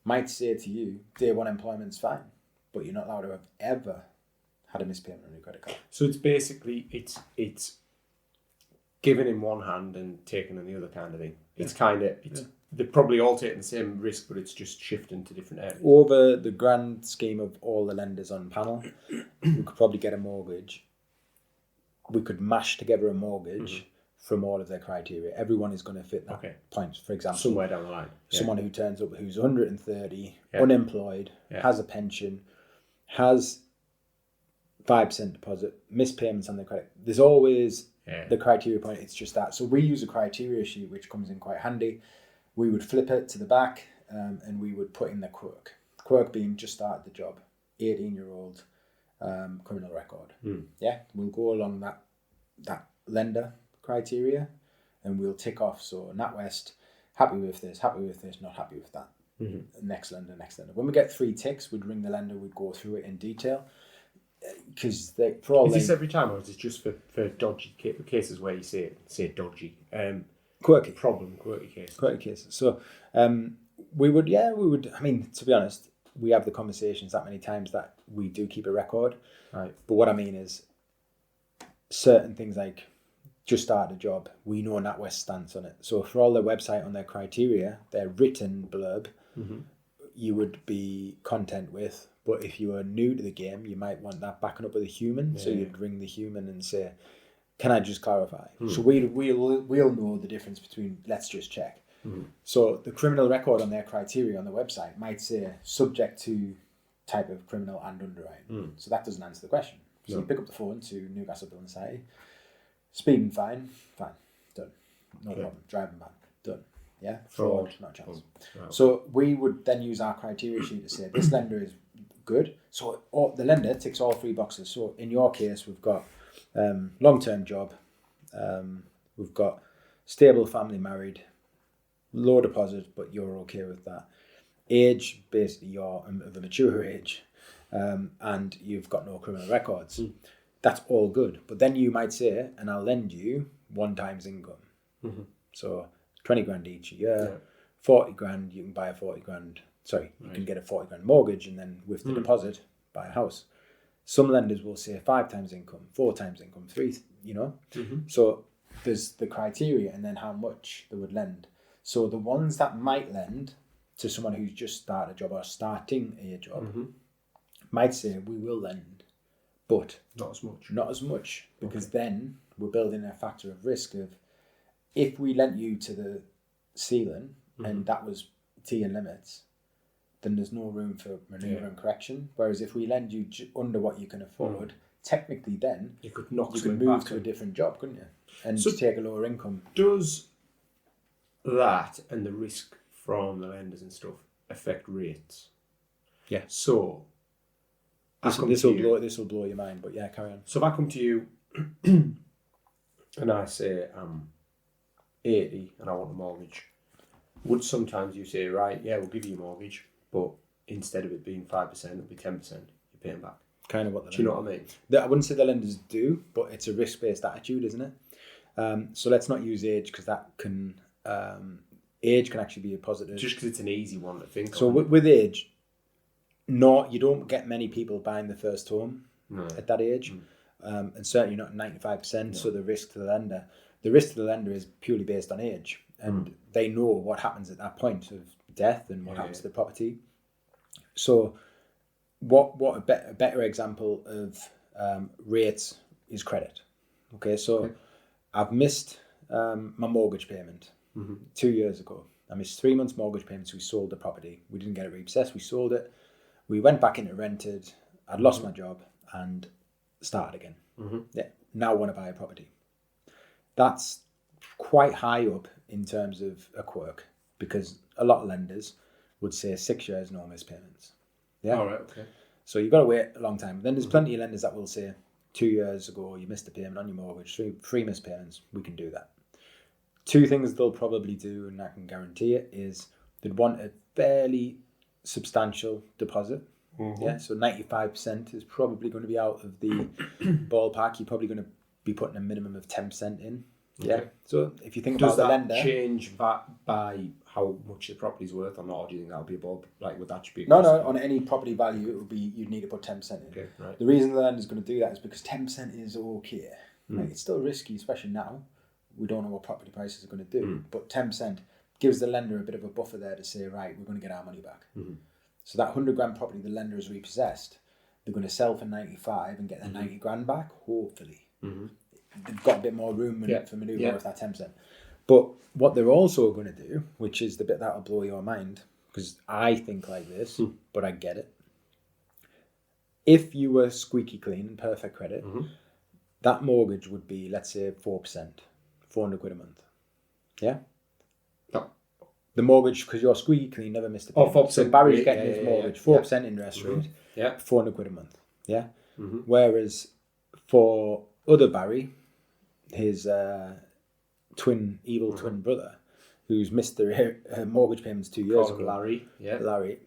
might say to you, day one employment's fine, but you're not allowed to have ever had a mispayment on your credit card. So it's basically, it's giving in one hand and taking in the other kind of thing. It's they're probably all taking the same risk, but it's just shifting to different areas. Over the grand scheme of all the lenders on panel, we could probably get a mortgage. We could mash together a mortgage from all of their criteria. Everyone is going to fit that point. For example, somewhere down the line. Someone who turns up who's 130, unemployed, has a pension, has 5% deposit, missed payments on their credit. There's always the criteria point. It's just that. So we use a criteria sheet, which comes in quite handy. We would flip it to the back and we would put in the quirk. Quirk being just started the job. 18-year-old criminal record. Yeah, we'll go along that lender criteria, and we'll tick off. So NatWest, happy with this, not happy with that. Next lender. When we get 3 ticks, we'd ring the lender, we'd go through it in detail. Because is this every time, or is it just for dodgy cases where you say dodgy? Quirky cases. So we would. I mean, to be honest, we have the conversations that many times that we do keep a record. Right. But what I mean is, certain things like just started a job, we know NatWest stance on it. So for all their website on their criteria, their written blurb, you would be content with. But if you are new to the game, you might want that backing up with a human. So you'd ring the human and say, "Can I just clarify?" So we'll know the difference between let's just check. So the criminal record on their criteria on the website might say subject to type of criminal and underwriting. So that doesn't answer the question. So you pick up the phone to Newcastle Building Society, speeding fine, done, no problem. Driving ban, done. Yeah, fraud, not a chance. Right. So we would then use our criteria sheet to say this lender is good. So the lender ticks all 3 boxes. So in your case, we've got long-term job, we've got stable family, married, low deposit, but you're okay with that. Age, basically you're of a mature age, and you've got no criminal records. That's all good. But then you might say, and I'll lend you 1 times income. So 20 grand each a year, 40 grand, you can buy a 40 grand. Sorry, you can get a 40 grand mortgage, and then with the deposit, buy a house. Some lenders will say 5 times income, 4 times income, 3, So there's the criteria and then how much they would lend. So the ones that might lend to someone who's just started a job or starting a job might say, we will lend, but not as much, because then we're building a factor of risk of, if we lent you to the ceiling and that was tier limits, then there's no room for manoeuvre and correction. Whereas if we lend you under what you can afford, technically then you could move to a different job, couldn't you? And so take a lower income. Does that and the risk from the lenders and stuff affect rates? Yeah. So this will blow your mind, but yeah, carry on. So if I come to you and I say I'm 80 and I want a mortgage, would sometimes you say, right, yeah, we'll give you a mortgage, but instead of it being 5%, it'll be 10%. You're paying back. Kind of what. Do you know what I mean? I wouldn't say the lenders do, but it's a risk-based attitude, isn't it? So let's not use age, because that can age can actually be a positive. Just because it's an easy one to think. So with age, you don't get many people buying the first home at that age, and certainly not 95%. So the risk to the lender is purely based on age, and they know what happens at that point of death and what happens to the property. So what a better example of rates is credit. Okay, so I've missed my mortgage payment 2 years ago. I missed 3 months mortgage payments. We sold the property. We didn't get it repossessed. We sold it. We went back into rented. I'd lost my job and started again. Yeah, now I want to buy a property. That's quite high up in terms of a quirk, because a lot of lenders would say 6 years no missed payments. Yeah. All right. Okay. So you've got to wait a long time. Then there's plenty of lenders that will say 2 years ago you missed a payment on your mortgage, three missed payments. We can do that. 2 things they'll probably do, and I can guarantee it, is they'd want a fairly substantial deposit. Yeah. So 95% is probably going to be out of the ballpark. You're probably going to be putting a minimum of 10% in. Yeah. Okay. So if you think about the lender, does that change that by how much the property's worth or not? Or do you think that'll be above? Like, would that be? No. On any property value, it would be you'd need to put 10% in. Okay. Right. The reason the lender's going to do that is because 10% is okay. Like, it's still risky, especially now. We don't know what property prices are going to do, but 10% gives the lender a bit of a buffer there to say, right, we're going to get our money back. So that 100 grand property the lender has repossessed, they're going to sell for 95 and get their 90 grand back, hopefully. They've got a bit more room for manoeuvre with that 10%. But what they're also going to do, which is the bit that will blow your mind, because I think like this, but I get it. If you were squeaky clean and perfect credit, that mortgage would be, let's say, 4%, 400 quid a month. Yeah? The mortgage, because you're squeaky clean, never missed a Oh, payment. 4%. So Barry's Yeah, getting yeah, his yeah, mortgage, yeah. 4% interest rate, Yeah. 400 quid a month. Yeah. Mm-hmm. Whereas for other Barry, his evil twin brother, who's missed their mortgage payments 2 years ago, Larry,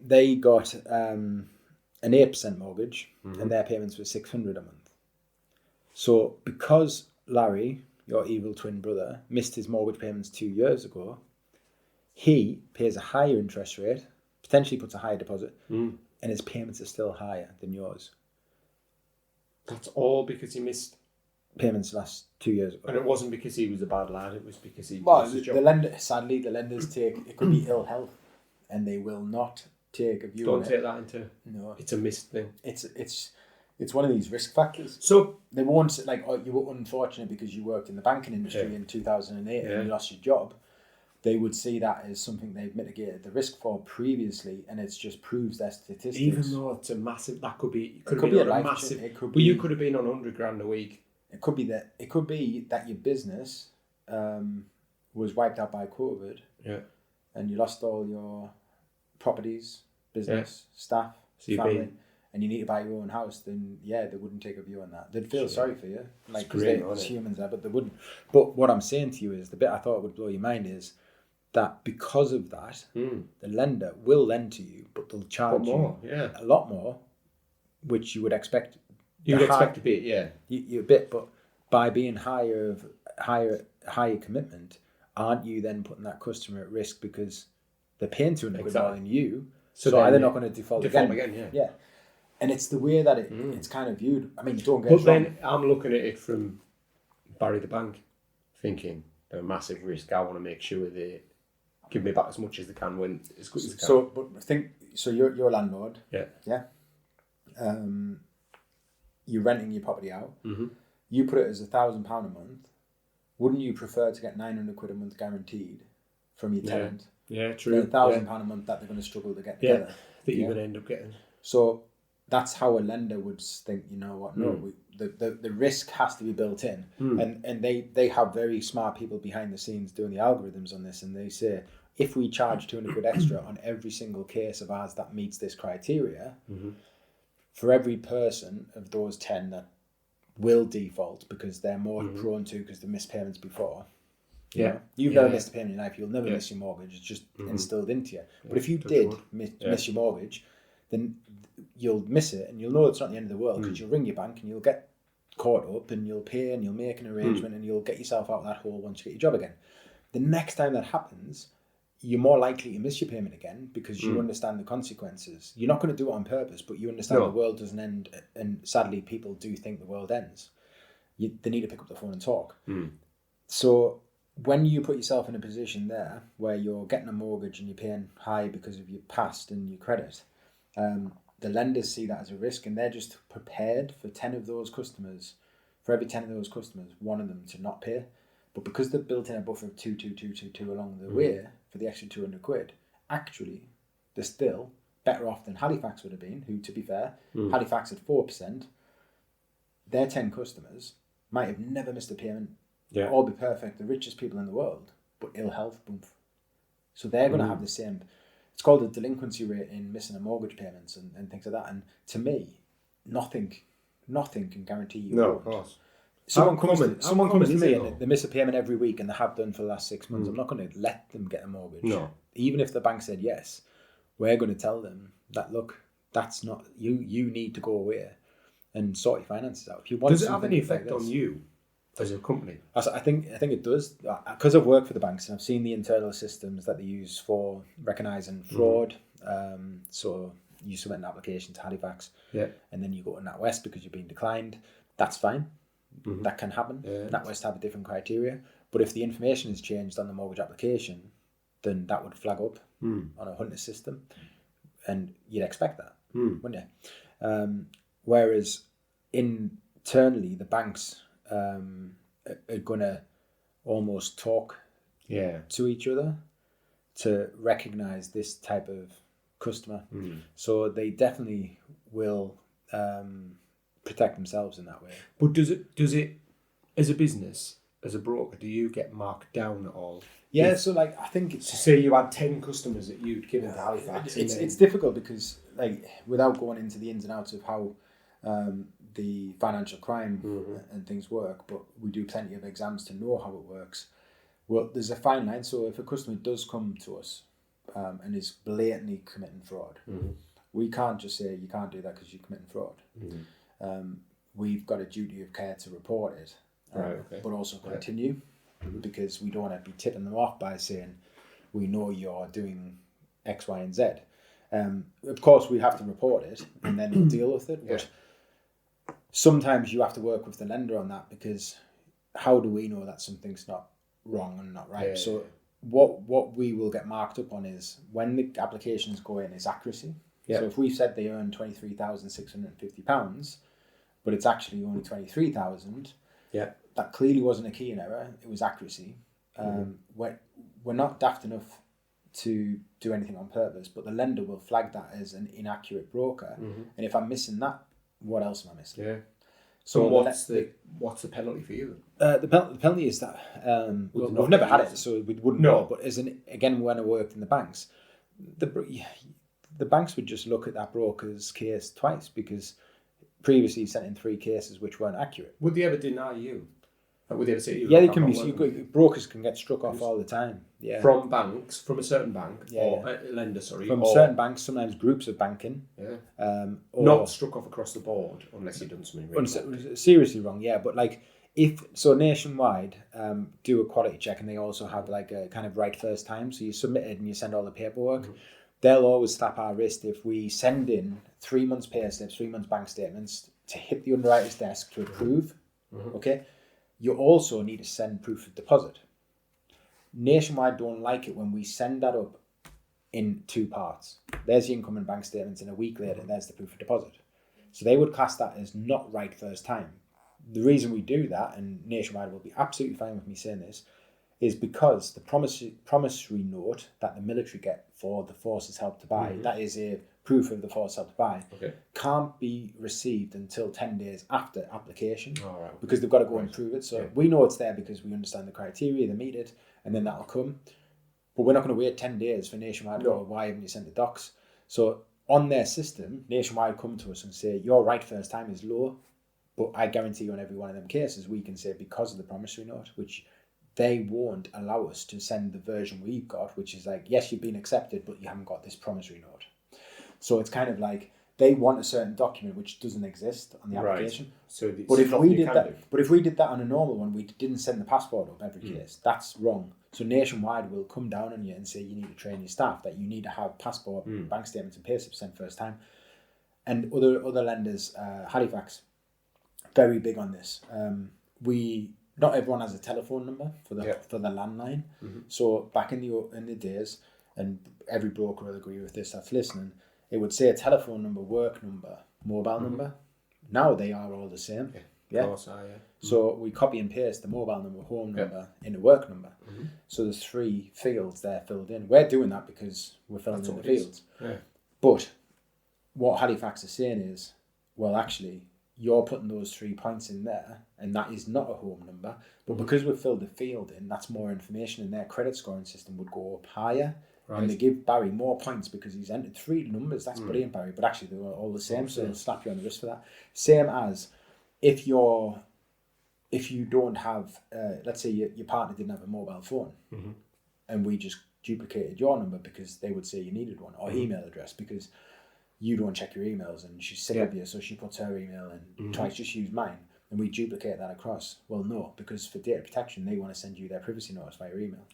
they got an 8% mortgage, and their payments were 600 a month. So because Larry, your evil twin brother, missed his mortgage payments 2 years ago, he pays a higher interest rate, potentially puts a higher deposit, and his payments are still higher than yours. That's all because he missed payments last 2 years ago. And it wasn't because he was a bad lad, it was because he lost his job. Sadly, the lenders take, it could be ill health, and they will not take a view on it. Don't take that into... No. It's a missed thing. It's one of these risk factors. So they won't, like, oh, you were unfortunate because you worked in the banking industry in 2008 and you lost your job. They would see that as something they've mitigated the risk for previously, and it just proves their statistics. Even though it's a massive, that could be, it could be a massive. You could have been on £100,000 a week. It could be that. It could be that your business was wiped out by COVID. Yeah. And you lost all your properties, business, staff, family, and you need to buy your own house. Then they wouldn't take a view on that. They'd feel sorry for you, like because humans are, but they wouldn't. But what I'm saying to you is the bit I thought would blow your mind is that because of that, the lender will lend to you, but they'll charge you a lot more, which you would expect. You would expect to be, you a bit, but by being higher commitment, aren't you then putting that customer at risk because they're paying 200 quid more than you? So are they not going to default again? Yeah. And it's the way that it's kind of viewed. I mean, don't get me wrong. But then I'm looking at it from Barry the bank, thinking they're a massive risk. I want to make sure they give me back as much as they can when as quick as they can. So you're a landlord. Yeah. Yeah. You're renting your property out. Mm-hmm. You put it as £1,000 a month. Wouldn't you prefer to get 900 quid a month guaranteed from your tenant? Yeah, true. £1,000 a month that they're going to struggle to get together. That you're going to end up getting. So that's how a lender would think. You know what? No, the risk has to be built in, and they have very smart people behind the scenes doing the algorithms on this, and they say if we charge 200 quid extra on every single case of ours that meets this criteria. Mm-hmm. For every person of those 10 that will default because they're more prone to because they missed payments before. You've never missed a payment in your life. You'll never miss your mortgage. It's just instilled into you. But if you did miss your mortgage, then you'll miss it and you'll know it's not the end of the world because you'll ring your bank and you'll get caught up and you'll pay and you'll make an arrangement and you'll get yourself out of that hole once you get your job again. The next time that happens, you're more likely to miss your payment again because you understand the consequences. You're not going to do it on purpose, but you understand the world doesn't end. And sadly, people do think the world ends. They need to pick up the phone and talk. So when you put yourself in a position there where you're getting a mortgage and you're paying high because of your past and your credit, the lenders see that as a risk and they're just prepared for 10 of those customers. For every 10 of those customers, one of them to not pay. But because they've built in a buffer of 2 along the way for the extra 200 quid, actually, they're still better off than Halifax would have been, who, to be fair, Halifax at 4%, their 10 customers might have never missed a payment, all be perfect, the richest people in the world, but ill health, boom. So they're going to have the same, it's called the delinquency rate in missing a mortgage payments and things like that. And to me, nothing can guarantee you. No, of course. Someone comes to me and they miss a payment every week and they have done for the last 6 months. I'm not going to let them get a mortgage. No. Even if the bank said yes, we're going to tell them that, look, that's not, you need to go away and sort your finances out. If you want, does it have any effect on you as a company? I think it does. Because I've worked for the banks and I've seen the internal systems that they use for recognising fraud. So you submit an application to Halifax and then you go to NatWest because you've been declined. That's fine. That can happen. NatWest have a different criteria, but if the information is changed on the mortgage application, then that would flag up on a hunter system, and you'd expect that, wouldn't you? Whereas internally, the banks are going to almost talk to each other to recognise this type of customer. So they definitely will. Protect themselves in that way. But does it as a business, as a broker, do you get marked down at all? Yeah, so like I think So say you had 10 customers that you'd given to Halifax. It's difficult because like without going into the ins and outs of how the financial crime and things work, but we do plenty of exams to know how it works. Well, there's a fine line. So if a customer does come to us and is blatantly committing fraud, we can't just say you can't do that because you're committing fraud. We've got a duty of care to report it, but also continue. Because we don't want to be tipping them off by saying, we know you're doing X, Y, and Z. Of course, we have to report it and then we'll deal with it. But sometimes you have to work with the lender on that because how do we know that something's not wrong and not right? So what we will get marked up on is when the applications go in is accuracy. So if we said they earn £23,650, but it's actually only 23,000. That clearly wasn't a key in error. It was accuracy. We're not daft enough to do anything on purpose, but the lender will flag that as an inaccurate broker. And if I'm missing that, what else am I missing? So what's the penalty for you? The penalty is that we've never had it, so we wouldn't know. But again, when I worked in the banks, the banks would just look at that broker's case twice because previously he sent in 3 cases which weren't accurate. Would they ever deny you? Would they ever say you? Yeah, they can be. Brokers can get struck off all the time. Yeah, from banks, from a certain bank or a lender. Sorry, from certain banks, sometimes groups of banking. Or not struck off across the board unless you've done something really seriously wrong. Yeah, but like if so, Nationwide do a quality check and they also have like a kind of right first time. So you submit it and you send all the paperwork. They'll always slap our wrist if we send in 3 months pay slips, 3 months bank statements to hit the underwriter's desk to approve. Okay. You also need to send proof of deposit. Nationwide don't like it when we send that up in 2 parts. There's the income and bank statements, and a week later, there's the proof of deposit. So they would class that as not right first time. The reason we do that, and Nationwide will be absolutely fine with me saying this, is because the promissory note that the military get for the forces help to buy, that is a proof of the force help to buy, can't be received until 10 days after application because they've got to go and prove it. So we know it's there because we understand the criteria, they meet it, and then that'll come. But we're not going to wait 10 days for Nationwide to go, why haven't you sent the docs? So on their system, Nationwide come to us and say, your right first time is low, but I guarantee you on every one of them cases, we can say because of the promissory note, which they won't allow us to send the version we've got, which is like, yes, you've been accepted, but you haven't got this promissory note. So it's kind of like they want a certain document which doesn't exist on the application. So but if we did that on a normal one, we didn't send the passport up every case. That's wrong. So Nationwide will come down on you and say you need to train your staff, that you need to have passport, bank statements, and payslips sent first time. And other lenders, Halifax, very big on this. Not everyone has a telephone number for the landline. So back in the days, and every broker will agree with this that's listening, it would say a telephone number, work number, mobile number. Now they are all the same. Of course, So we copy and paste the mobile number, home number, in the work number. So there's 3 fields there filled in. We're doing that because we're filling in the fields. But what Halifax is saying is, well, actually, you're putting those 3 points in there, and that is not a home number. But because we've filled the field in, that's more information, and their credit scoring system would go up higher. And they give Barry more points because he's entered 3 numbers. That's brilliant, Barry. But actually, they're all the same, so they'll slap you on the wrist for that. Same as if you don't have, let's say your partner didn't have a mobile phone, and we just duplicated your number because they would say you needed one, or email address because you don't check your emails, and she's sick of you, so she puts her email in, tries to just use mine, and we duplicate that across. Well, no, because for data protection, they want to send you their privacy notice via email.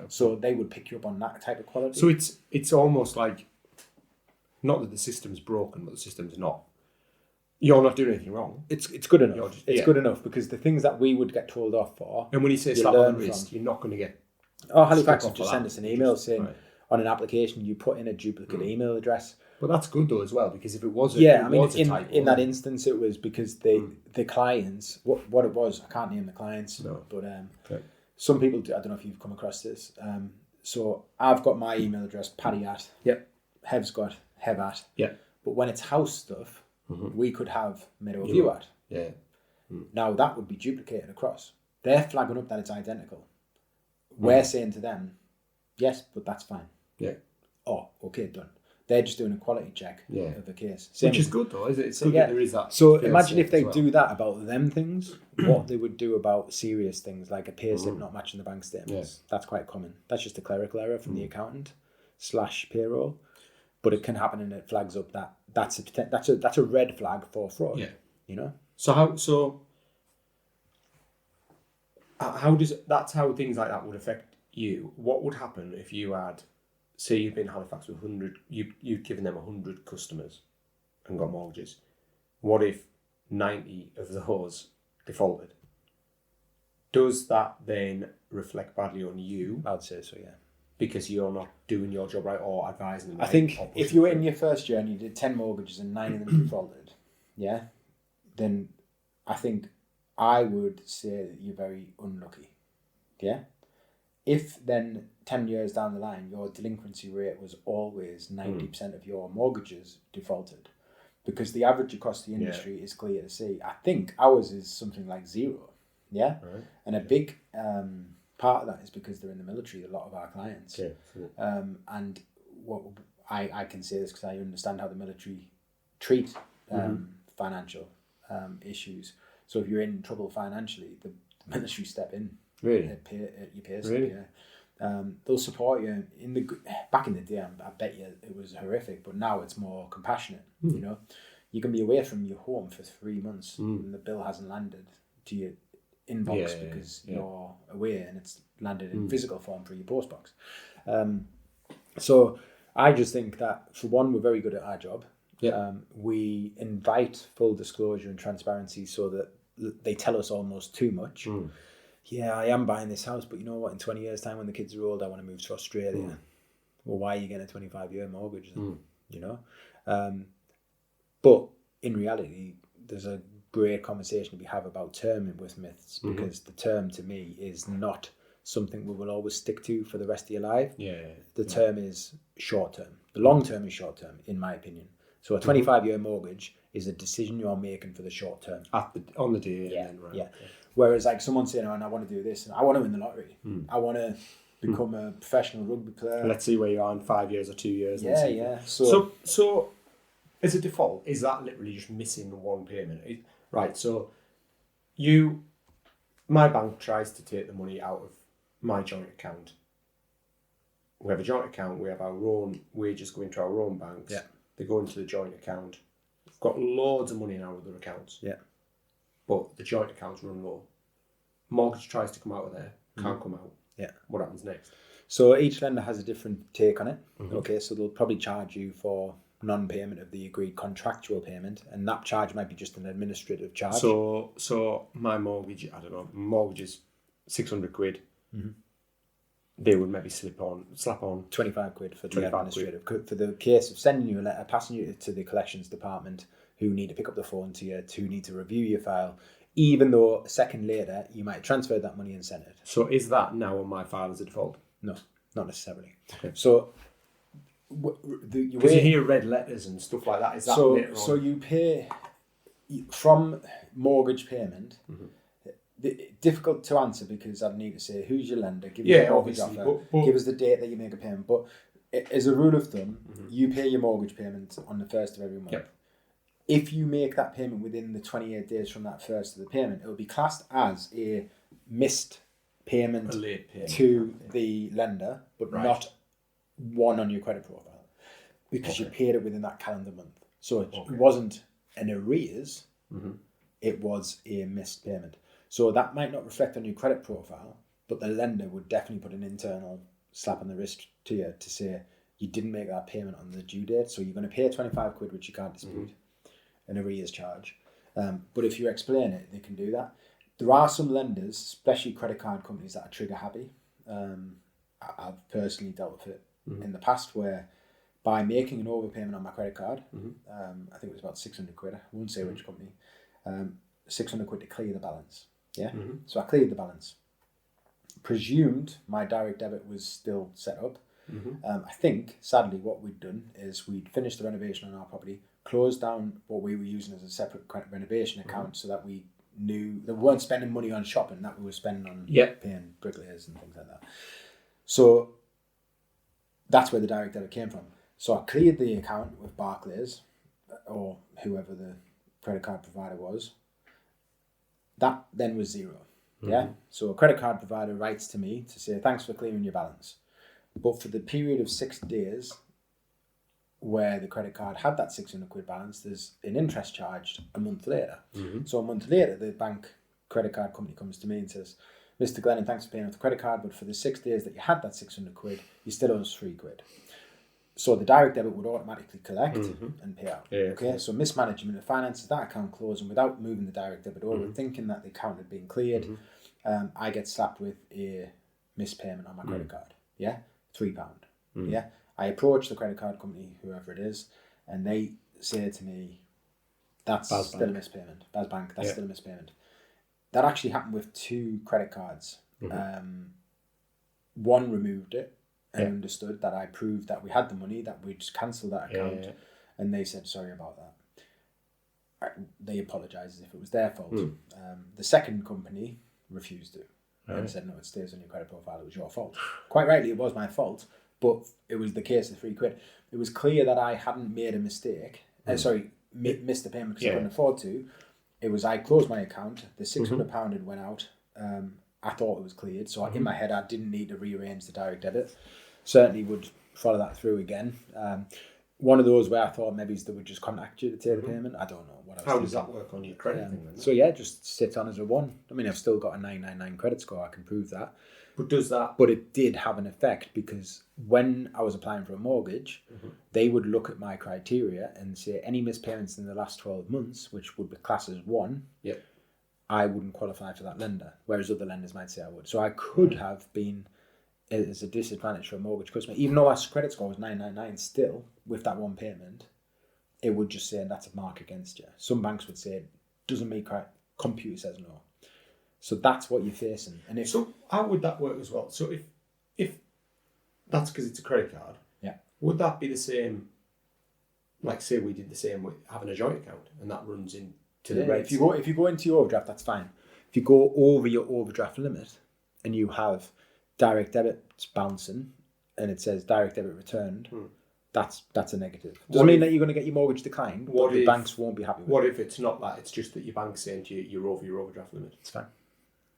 So they would pick you up on that type of quality. So it's almost like, not that the system's broken, but the system's not. You're not doing anything wrong. It's good enough. It's good enough because the things that we would get told off for. And when you say slap on the wrist, you're not going to get. Halifax would just send us an email saying on an application you put in a duplicate email address. But that's good though as well, because if it was in that instance it was because the clients, what it was, I can't name the clients, but some people do, I don't know if you've come across this. So I've got my email address, Paddy at. Hev's got Hev at. But when it's house stuff, we could have Meadowview at. Now that would be duplicated across. they're flagging up that it's identical. We're saying to them, yes, but that's fine. Yeah. Oh, okay, done. They're just doing a quality check of the case. Which is good though, is it? It's good that there is that. So imagine if they do that about them things, what they would do about serious things like a payslip not matching the bank statements. That's quite common. That's just a clerical error from the accountant / payroll. But it can happen and it flags up that's a red flag for fraud. Yeah. You know? So how does that's how things like that would affect you? What would happen if you had, say you've been in Halifax with 100, you've given them 100 customers and got mortgages. What if 90 of those defaulted? Does that then reflect badly on you? I would say so, yeah. Because you're not doing your job right or advising them. I think if you were in your first year and you did 10 mortgages and 9 of them defaulted, then I think I would say that you're very unlucky. Yeah? If then 10 years down the line, your delinquency rate was always 90% of your mortgages defaulted, because the average across the industry is clear to see. I think ours is something like 0. Yeah? Right. And a big part of that is because they're in the military, a lot of our clients. Yeah. And what I can say this because I understand how the military treat financial issues. So if you're in trouble financially, the military step in. Really? You pay Really? Yeah. They'll support you. Back in the day, I bet you it was horrific, but now it's more compassionate. You know, you can be away from your home for 3 months and the bill hasn't landed to your inbox because you're away and it's landed in physical form through your post box. So I just think that for one, we're very good at our job. Yeah. We invite full disclosure and transparency so that they tell us almost too much. Yeah, I am buying this house, but you know what? In 20 years' time, when the kids are old, I want to move to Australia. Well, why are you getting a 25-year mortgage then? You know? But in reality, there's a great conversation we have about term with myths, because the term to me is not something we will always stick to for the rest of your life. The term is short term. The long term is short term, in my opinion. So a 25-year mortgage is a decision you're making for the short term. On the day. Whereas like someone saying, oh, and I want to do this, and I want to win the lottery. I want to become a professional rugby player. Let's see where you are in 5 years or 2 years. So as a default, is that literally just missing one payment? Right, so my bank tries to take the money out of my joint account. We have a joint account, we have our own wages going to our own banks. They go into the joint account. We've got loads of money in our other accounts. But the joint accounts run low. Mortgage tries to come out of there, can't come out. What happens next? So each lender has a different take on it. Okay, so they'll probably charge you for non-payment of the agreed contractual payment, and that charge might be just an administrative charge. So my mortgage, I don't know, mortgage is 600 quid. They would maybe slap on 25 quid for the administrative. For the case of sending you a letter, passing you to the collections department, who need to pick up the phone to you, who need to review your file, even though a second later you might have transferred that money and sent it. So is that now on my file as a default? No, not necessarily. Okay. So because you hear red letters and stuff like that, is that later on? So you pay from mortgage payment. Difficult to answer because I'd need to say who's your lender, give us a mortgage offer, give us the date that you make a payment. But as a rule of thumb, you pay your mortgage payment on the first of every month. If you make that payment within the 28 days from that first of the payment, it will be classed as a missed payment, a late payment to the lender, but not one on your credit profile, because you paid it within that calendar month. So it wasn't an arrears, it was a missed payment. So that might not reflect on your credit profile, but the lender would definitely put an internal slap on the wrist to you to say you didn't make that payment on the due date, so you're going to pay 25 quid, which you can't dispute, an arrears charge. But if you explain it, they can do that. There are some lenders, especially credit card companies, that are trigger happy. I've personally dealt with it in the past, where by making an overpayment on my credit card, I think it was about 600 quid, I won't say which company, 600 quid to clear the balance. So I cleared the balance. Presumed my direct debit was still set up. I think, sadly, what we'd done is we'd finished the renovation on our property, closed down what we were using as a separate renovation account so that we they weren't spending money on shopping that we were spending on paying bricklayers and things like that. So that's where the direct debit came from. So I cleared the account with Barclays or whoever the credit card provider was. That then was zero. Yeah. So a credit card provider writes to me to say, thanks for clearing your balance. But for the period of 6 days where the credit card had that 600 quid balance, there's an interest charged a month later. So a month later, the bank credit card company comes to me and says, Mr. Glennon, thanks for paying off the credit card, but for the 6 days that you had that 600 quid, you still owe us 3 quid. So the direct debit would automatically collect and pay out. Okay, so mismanagement of finances, that account closed, and without moving the direct debit over, thinking that the account had been cleared, I get slapped with a missed payment on my credit card. Yeah, £3. Yeah, I approach the credit card company, whoever it is, and they say to me, that's still a missed payment. Baz Bank, that's still a missed payment. That actually happened with 2 credit cards. One removed it and understood that I proved that we had the money, that we'd just cancelled that account, and they said sorry about that. They apologised as if it was their fault. The second company refused to. And said, no, it stays on your credit profile, it was your fault. Quite rightly, it was my fault, but it was the case of 3 quid. It was clear that I hadn't made a mistake. Missed the payment because I couldn't afford to. It was I closed my account, the £600 had went out, I thought it was cleared, so in my head I didn't need to rearrange the direct debit. Certainly would follow that through again. One of those where I thought maybe they would just contact you to take the payment. I don't know what I was How does that work on your credit thing then? So yeah, just sit on as a 1. I mean, I've still got a 999 credit score, I can prove that. But does that... But it did have an effect because when I was applying for a mortgage, they would look at my criteria and say any missed payments in the last 12 months, which would be classed as 1, I wouldn't qualify for that lender, whereas other lenders might say I would. So I could have been as a disadvantage for a mortgage customer, even though our credit score was 999 still, with that 1 payment, it would just say that's a mark against you. Some banks would say it doesn't meet computer says no. So that's what you're facing. And so how would that work as well? So if that's because it's a credit card, would that be the same? Like say we did the same with having a joint account, and that runs into the rates. If you go into your overdraft, that's fine. If you go over your overdraft limit and you have direct debits bouncing and it says direct debit returned, that's a negative. Doesn't mean that you're going to get your mortgage declined. But the banks won't be happy with it. What if it's not that? It's just that your bank's saying to you, you're over your overdraft limit. It's fine.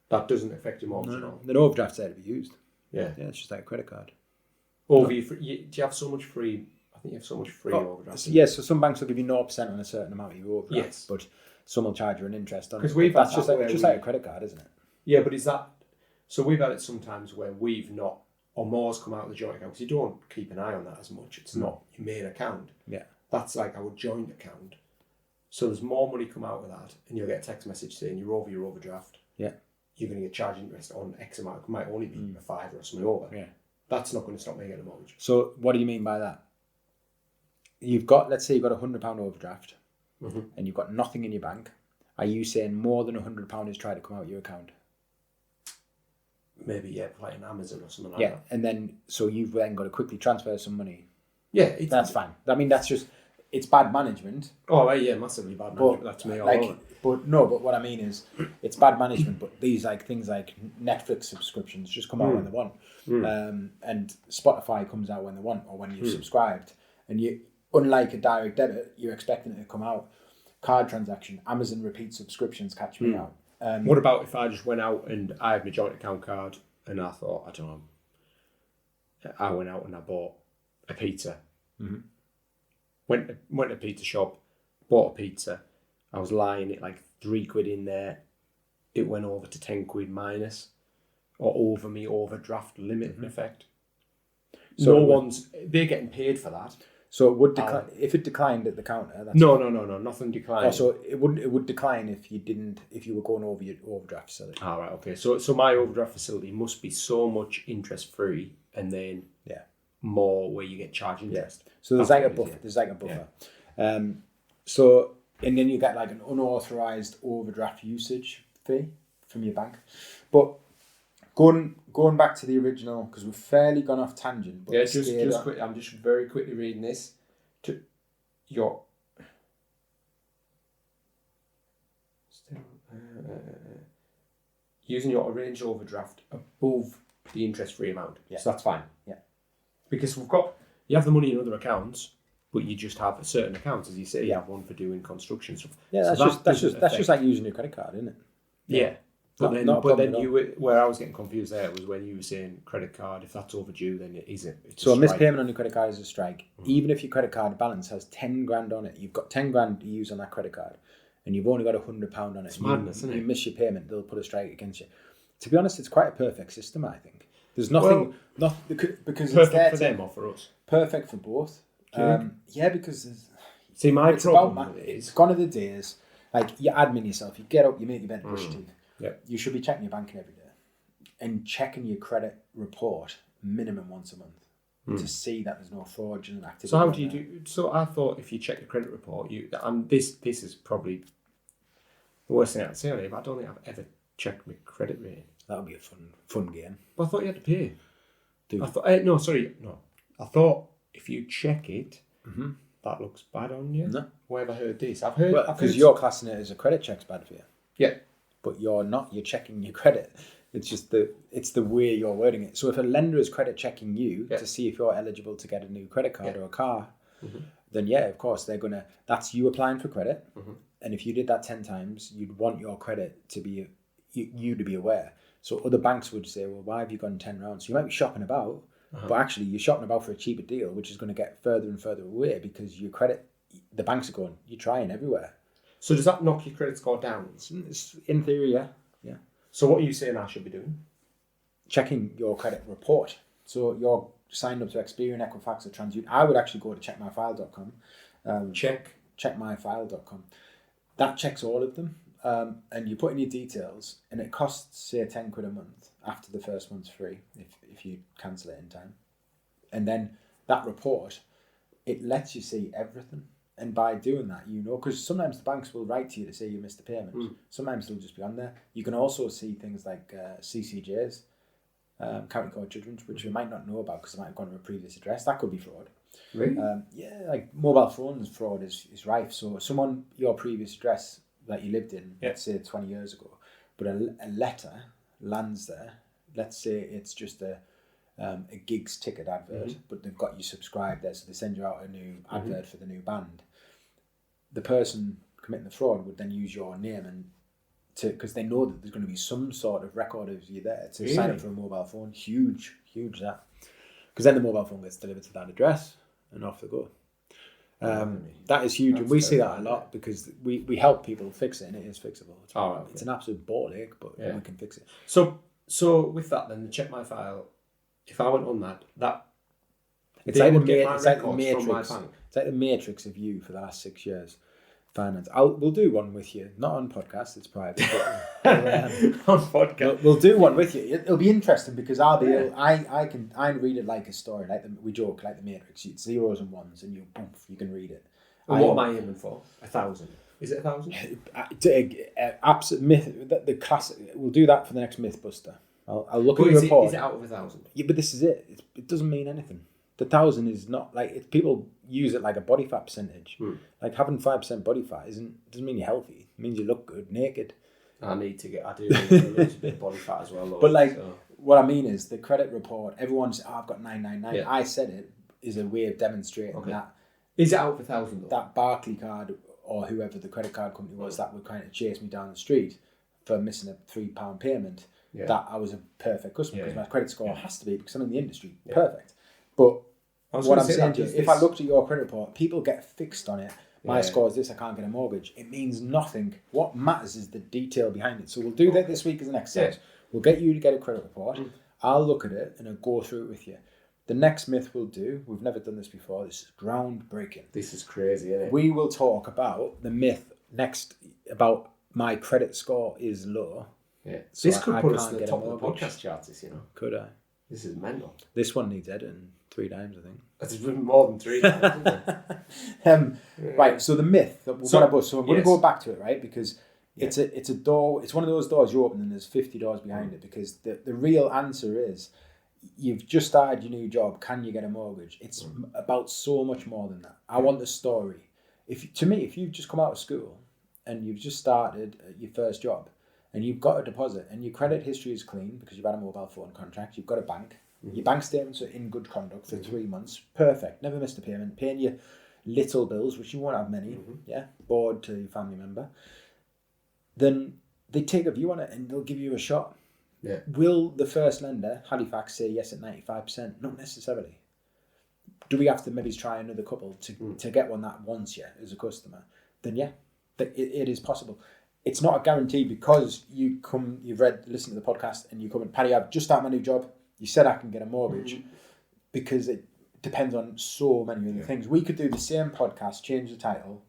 That doesn't affect your mortgage at all. An overdraft's there to be used. Yeah, it's just like a credit card. Do you have so much free? I think you have so much free overdraft. Yes, so some banks will give you 0% on a certain amount of your overdraft. Yes, but some will charge you an interest on it. Because that's just like a credit card, isn't it? Yeah, but is that... So we've had it sometimes where we've not... Or more's come out of the joint account because you don't keep an eye on that as much. It's not your main account. Yeah. That's like our joint account. So there's more money come out of that and you'll get a text message saying you're over your overdraft. Yeah. You're going to get charged interest on X amount. It might only be a £5 or something over. Yeah. That's not going to stop me getting a mortgage. So what do you mean by that? Let's say you've got £100 overdraft and you've got nothing in your bank. Are you saying more than £100 is trying to come out of your account? Maybe, like an Amazon or something like that. Yeah, and then, so you've then got to quickly transfer some money. Yeah. That's fine. I mean, that's just, it's bad management. Oh, yeah, massively bad management. That's me all over. But what I mean is, it's bad management, but these things like Netflix subscriptions just come out when they want. And Spotify comes out when they want, or when you've subscribed. And you, unlike a direct debit, you're expecting it to come out. Card transaction, Amazon repeat subscriptions catch me out. What about if I just went out and I had my joint account card and I thought, I don't know, I went out and I bought a pizza. Went to a pizza shop, bought a pizza. I was lying it like 3 quid in there. It went over to 10 quid minus or over me overdraft limit in effect. So they're getting paid for that. So it would decline if it declined at the counter. That's No, nothing declined. Also, it would decline if you were going over your overdraft facility. All right, okay. So my overdraft facility must be so much interest free, and then more where you get charged interest. Yeah. So there's like a buffer. There's like a buffer. Yeah. So and then you get like an unauthorized overdraft usage fee from your bank, but. Going back to the original, because we've fairly gone off tangent. But just quick. I'm just very quickly reading this. To your using your arranged overdraft above the interest-free amount. Yeah. So that's fine. Yeah. Because you have the money in other accounts, but you just have a certain account, as you say. You have one for doing construction stuff. Yeah, so that's just like using your credit card, isn't it? Yeah. But not then where I was getting confused there was when you were saying credit card, if that's overdue, then it isn't. So a missed payment on your credit card is a strike. Even if your credit card balance has 10 grand on it, you've got 10 grand to use on that credit card, and you've only got £100 on it. It's madness, isn't it? You miss your payment, they'll put a strike against you. To be honest, it's quite a perfect system, I think. There's nothing, because perfect it's there for them or for us. Perfect for both. Yeah, because see, my problem it's gone are the days like you admin yourself. You get up, you make your bed, brush your teeth. Yeah. You should be checking your banking every day and checking your credit report minimum once a month to see that there's no fraudulent activity. So how do you do? So I thought if you check the credit report, this is probably the worst thing I'd say on it, but I don't think I've ever checked my credit rating. That would be a fun game. But I thought you had to pay. Do I thought no. I thought if you check it, that looks bad on you. No. Where have I heard this? I've heard because you're classing it as a credit check's bad for you. Yeah. But you're not. You're checking your credit. It's just it's the way you're wording it. So if a lender is credit checking you to see if you're eligible to get a new credit card or a car, then of course that's you applying for credit. And if you did that 10 times, you'd want your credit to be you to be aware. So other banks would say, well, why have you gone 10 rounds? So you might be shopping about, but actually you're shopping about for a cheaper deal, which is going to get further and further away because your credit, the banks are going, you're trying everywhere. So does that knock your credit score down? It's in theory, yeah. So what are you saying I should be doing? Checking your credit report. So you're signed up to Experian, Equifax, or TransUnion. I would actually go to checkmyfile.com. Checkmyfile.com. That checks all of them. And you put in your details, and it costs, say, £10 a month after the first month's free if you cancel it in time. And then that report, it lets you see everything. And by doing that, because sometimes the banks will write to you to say you missed a payment. Sometimes they'll just be on there. You can also see things like CCJs, county court judgments, which you might not know about because they might have gone to a previous address. That could be fraud. Really? Like mobile phones fraud is rife. So someone, your previous address that you lived in, let's say 20 years ago, but a letter lands there. Let's say it's just a gigs ticket advert, but they've got you subscribed there, so they send you out a new advert for the new band. The person committing the fraud would then use your name because they know that there's going to be some sort of record of you there to sign up for a mobile phone. Huge that. Because then the mobile phone gets delivered to that address and off they go. That is huge, and we see that a lot because we help people fix it, and it is fixable. It's an absolute ball ache, but we can fix it. So with that, then the Check My File. If I went on that it's like the matrix. It's like the matrix of you for the last 6 years. Finance. We'll do one with you, not on podcast. It's private. But, on podcast, we'll do one with you. It'll be interesting because I'll be. I read it like a story, we joke like the Matrix. It's zeros and ones, and you can read it. And what am I aiming for? 1,000. Is it 1,000? Absolute myth. The classic. We'll do that for the next Mythbuster. I'll look at your report. Is it out of 1,000? Yeah, but this is it. It doesn't mean anything. The 1,000 is not like people use it like a body fat percentage. Like having 5% body fat doesn't mean you're healthy. It means you look good naked. I do need to lose a bit of body fat as well. Though, but what I mean is the credit report. Everyone's I've got 999. Yeah. I said it is a way of demonstrating that. Is it out of 1,000 though? That Barclay card or whoever the credit card company was that were trying to chase me down the street for missing a £3 payment. Yeah. That I was a perfect customer because my credit score has to be because I'm in the industry. Yeah. Perfect. But what I'm saying to you, if I looked at your credit report, people get fixed on it. My score is this, I can't get a mortgage. It means nothing. What matters is the detail behind it. So we'll do that this week as an exercise. Yeah. We'll get you to get a credit report. I'll look at it and I'll go through it with you. The next myth we'll do, we've never done this before, this is groundbreaking. This is crazy, isn't it? We will talk about the myth next about my credit score is low. Yeah. So this could put us at the top of the podcast charts, Could I? This is mental. This one needs editing 3 times, I think. That's been more than 3 times. Right, so the myth that we're going to go back to it, right? Because it's a door. It's one of those doors you open and there's 50 doors behind it. Because the real answer is, you've just started your new job. Can you get a mortgage? It's about so much more than that. I want the story. If you've just come out of school and you've just started your first job and you've got a deposit and your credit history is clean because you've had a mobile phone contract, you've got a bank, your bank statements are in good conduct for 3 months, perfect, never missed a payment, paying your little bills, which you won't have many, board to your family member, then they take a view on it and they'll give you a shot. Yeah. Will the first lender, Halifax, say yes at 95%? Not necessarily. Do we have to maybe try another couple to get one that wants you as a customer? Then yeah, it is possible. It's not a guarantee because you've listened to the podcast and you come and, Paddy, I've just started my new job. You said I can get a mortgage because it depends on so many other things. We could do the same podcast, change the title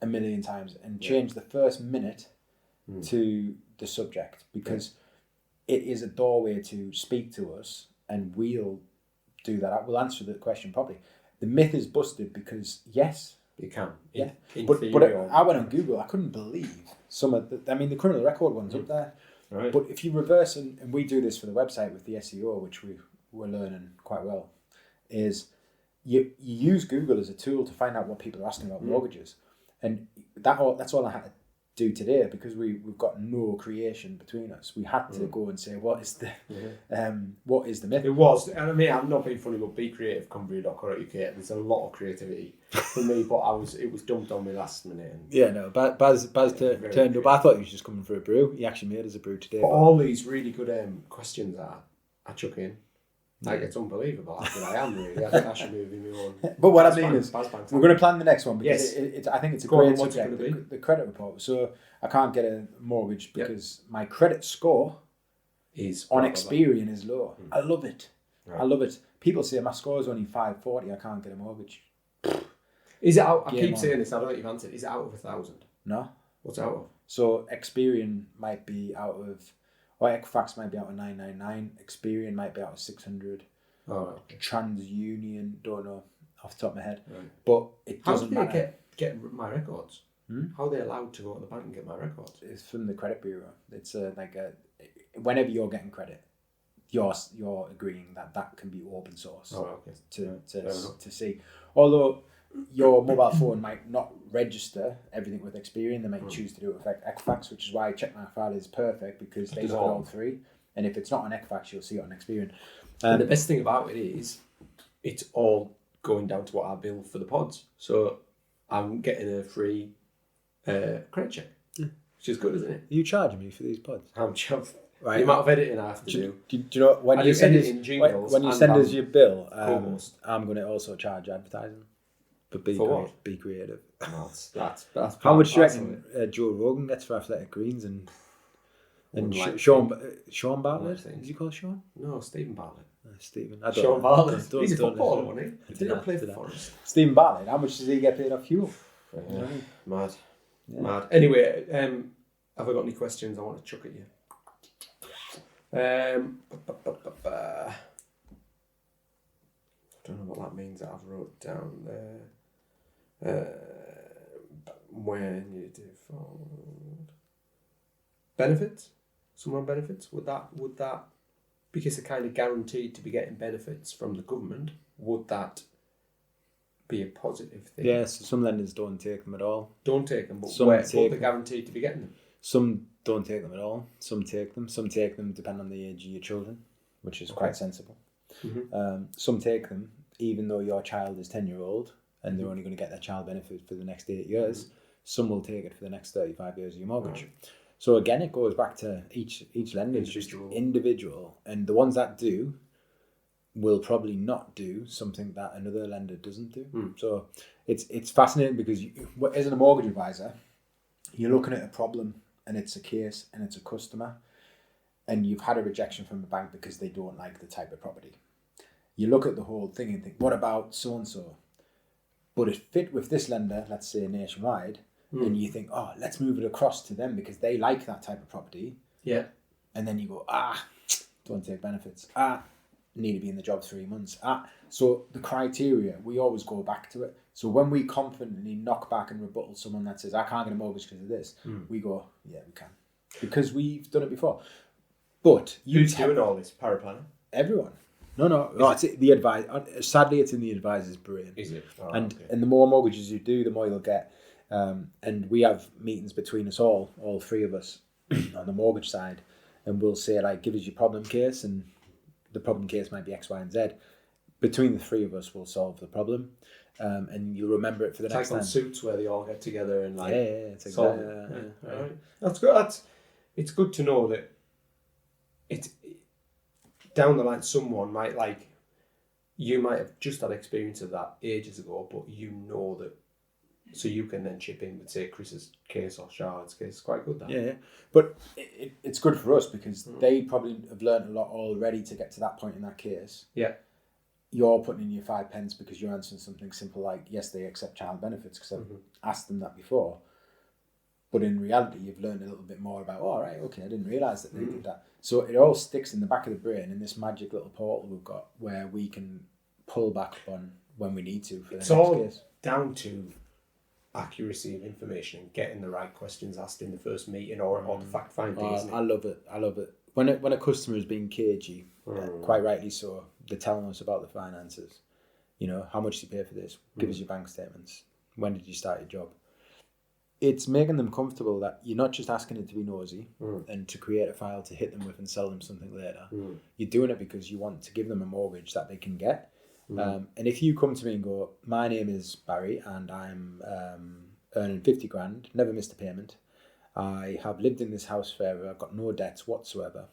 a million times and change the first minute to the subject because it is a doorway to speak to us and we'll do that. We'll answer the question properly. The myth is busted because yes, you can. But I went on Google. I couldn't believe some of the criminal record one's up there. Right. But if you reverse, and we do this for the website with the SEO, which we're learning quite well, is you use Google as a tool to find out what people are asking about mortgages. And that's all I had to do today because we've got no creation between us. We had to go and say what is the myth. It was, and I mean, I'm not being funny, but becreative.co.uk. There's a lot of creativity for me, but it was dumped on me last minute. And yeah, no, Baz turned up. I thought he was just coming for a brew. He actually made us a brew today. But all these really good questions I chuck in. Like, it's unbelievable. I am really. I think I should move in my own. But what I mean is, we're going to plan the next one because I think it's a great subject. The credit report. So I can't get a mortgage because my credit score is on Experian is low. I love it. Right. I love it. People say my score is only 540. I can't get a mortgage. Is it out? I keep saying this. I don't know if you've answered. Is it out of 1,000? No. What's out of? So Experian might be out of. Or Equifax might be out of 999. Experian might be out of 600. Oh, okay. TransUnion, don't know off the top of my head. Right. But it doesn't matter. How do they get my records? How are they allowed to go to the bank and get my records? It's from the credit bureau. It's whenever you're getting credit, you're agreeing that can be open source to see. Although your mobile phone might not register everything with Experian, they might choose to do it with Equifax, which is why Check My File is perfect because they got all three. And if it's not on Equifax, you'll see it on Experian. And the best thing about it is, it's all going down to what I bill for the pods. So I'm getting a free credit check, which is good, isn't it? Are you charging me for these pods? I'm charging. Right. The amount of editing I have to do. Do you know when you send us your bill? I'm going to also charge advertising. But be creative. That's how much do you reckon Joe Rogan gets for Athletic Greens and Sean Bartlett? Is he called Sean? No, Stephen Bartlett. Stephen. Sean Bartlett. He's a footballer, wasn't he? Did not play for Forest. Stephen Bartlett. How much does he get paid off fuel? Mad. Anyway, have I got any questions I want to chuck at you? I don't know what that means that I've wrote down there. When you default benefits, someone benefits, would that because they're kind of guaranteed to be getting benefits from the government, would that be a positive thing? Yes, some lenders don't take them at all. Don't take them, but they're guaranteed to be getting them. Some don't take them at all. Some take them. Some take them depending on the age of your children, which is quite sensible. Mm-hmm. Some take them even though your child is 10-year-old and they're only going to get their child benefit for the next 8 years. Some will take it for the next 35 years of your mortgage. Right. So again, it goes back to each lender is just individual, and the ones that do will probably not do something that another lender doesn't do. So it's fascinating because as a mortgage advisor, you're looking at a problem and it's a case and it's a customer, and you've had a rejection from the bank because they don't like the type of property. You look at the whole thing and think, what about so-and-so? But it fit with this lender, let's say nationwide, and you think, oh, let's move it across to them because they like that type of property. Yeah. And then you go, don't take benefits. Need to be in the job 3 months. So the criteria, we always go back to it. So when we confidently knock back and rebuttal someone that says, I can't get a mortgage because of this, we go, yeah, we can. Because we've done it before. But who's doing all this? Paraplanner? Everyone. No. It's the advice. Sadly, it's in the advisor's brain. Is it? And the more mortgages you do, the more you'll get. And we have meetings between us all three of us on the mortgage side, and we'll say, like, give us your problem case, and the problem case might be X, Y, and Z. Between the three of us, we'll solve the problem, and you'll remember it for the next time. Like on Suits, where they all get together and like it's solve it. Right. That's good. It's good to know that it's down the line. Someone might like, you might have just had experience of that ages ago, but you know that, so you can then chip in with, say, Chris's case or Shard's case. It's quite good, that. Yeah, but it's good for us because they probably have learned a lot already to get to that point in that case. Yeah. You're putting in your 5 pence because you're answering something simple like, yes, they accept child benefits, because I've asked them that before. But in reality, you've learned a little bit more about, oh, right, okay, I didn't realise that they did that. So it all sticks in the back of the brain in this magic little portal we've got where we can pull back on when we need to for the next all case. Down to accuracy of information and getting the right questions asked in the first meeting or the fact finding. I love it. When a customer is being cagey, quite rightly so, they're telling us about the finances. You know, how much do you pay for this? Give us your bank statements. When did you start your job? It's making them comfortable that you're not just asking it to be nosy and to create a file to hit them with and sell them something later. You're doing it because you want to give them a mortgage that they can get. And if you come to me and go, my name is Barry and I'm earning 50 grand, never missed a payment. I have lived in this house forever. I've got no debts whatsoever.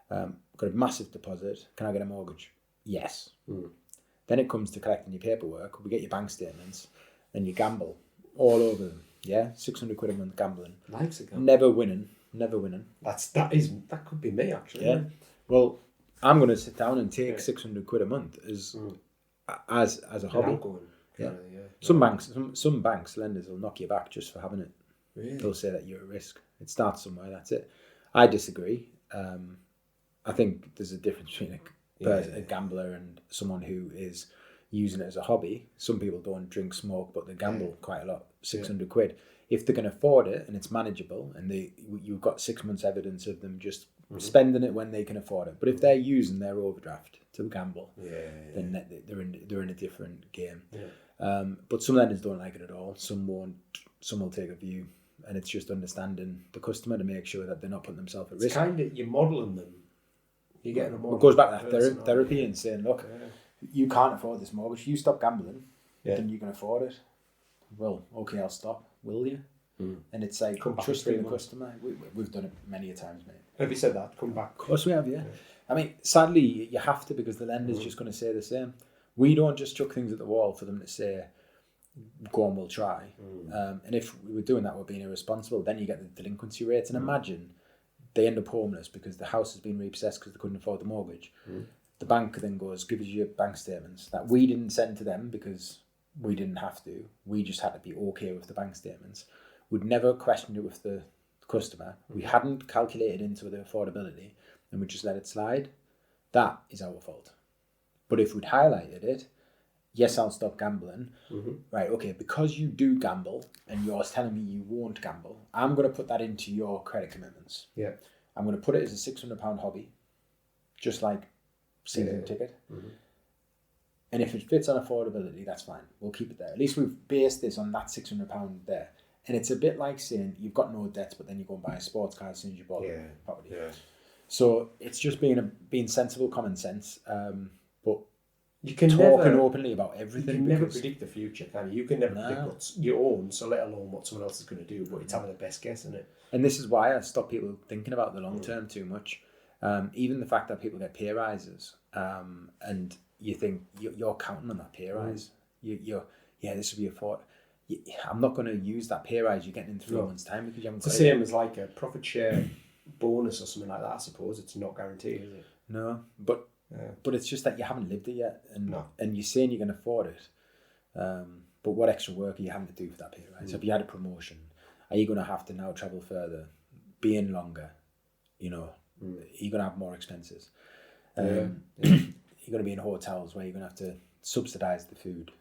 Got a massive deposit. Can I get a mortgage? Yes. Then it comes to collecting your paperwork. We get your bank statements and you gamble all over them. Yeah, 600 quid a month gambling. Life's a gamble. Never winning. That could be me, actually. Yeah. Well, I'm going to sit down and take 600 quid a month as a hobby. Yeah. Some banks, lenders will knock you back just for having it. Really? They'll say that you're at risk. It starts somewhere. That's it. I disagree. I think there's a difference between a gambler and someone who is using it as a hobby. Some people don't drink, smoke, but they gamble quite a lot. 600 quid. If they can afford it and it's manageable, and you've got 6 months evidence of them just spending it when they can afford it. But if they're using their overdraft to gamble, then they're in a different game. Yeah. But some lenders don't like it at all. Some won't. Some will take a view, and it's just understanding the customer to make sure that they're not putting themselves at risk. Kind of, you're modelling them. You're getting a model. It goes back to that therapy and saying, look, you can't afford this mortgage. You stop gambling, then you can afford it. Well, okay, I'll stop. Will you? And it's like trusting the customer. We've done it many a times, mate. Have you said that? Come back. Of course we have, yeah. I mean, sadly, you have to, because the lender's just going to say the same. We don't just chuck things at the wall for them to say, go on, we'll try. And if we were doing that, we're being irresponsible. Then you get the delinquency rates. And imagine they end up homeless because the house has been repossessed because they couldn't afford the mortgage. The bank then goes, give us your bank statements that we didn't send to them because we didn't have to. We just had to be okay with the bank statements. We'd never questioned it with the customer. We hadn't calculated into the affordability and we just let it slide. That is our fault. But if we'd highlighted it, yes, I'll stop gambling. Right, okay, because you do gamble and you're telling me you won't gamble, I'm going to put that into your credit commitments. Yeah. I'm going to put it as a £600 hobby, just like season ticket. And if it fits on affordability, that's fine. We'll keep it there. At least we've based this on that £600 there. And it's a bit like saying you've got no debts, but then you go and buy a sports car as soon as you bought the property. Yeah. So it's just being sensible, common sense. But you can talking openly about everything. You can never predict the future, can you? You can never predict what you own, so let alone what someone else is going to do. But it's having the best guess, isn't it? And this is why I stop people thinking about the long term too much. Even the fact that people get pay rises, and you think you're counting on that pay rise. This will be a thought. I'm not going to use that pay rise you're getting in 3 months' time because you haven't. It's the same as like a profit share bonus or something like that. I suppose it's not guaranteed, is it? No, but it's just that you haven't lived it yet, and you're saying you can afford it. But what extra work are you having to do for that pay rise? Have you had a promotion? Are you going to have to now travel further, be in longer? You know, are you going to have more expenses? You're going to be in hotels where you're going to have to subsidise the food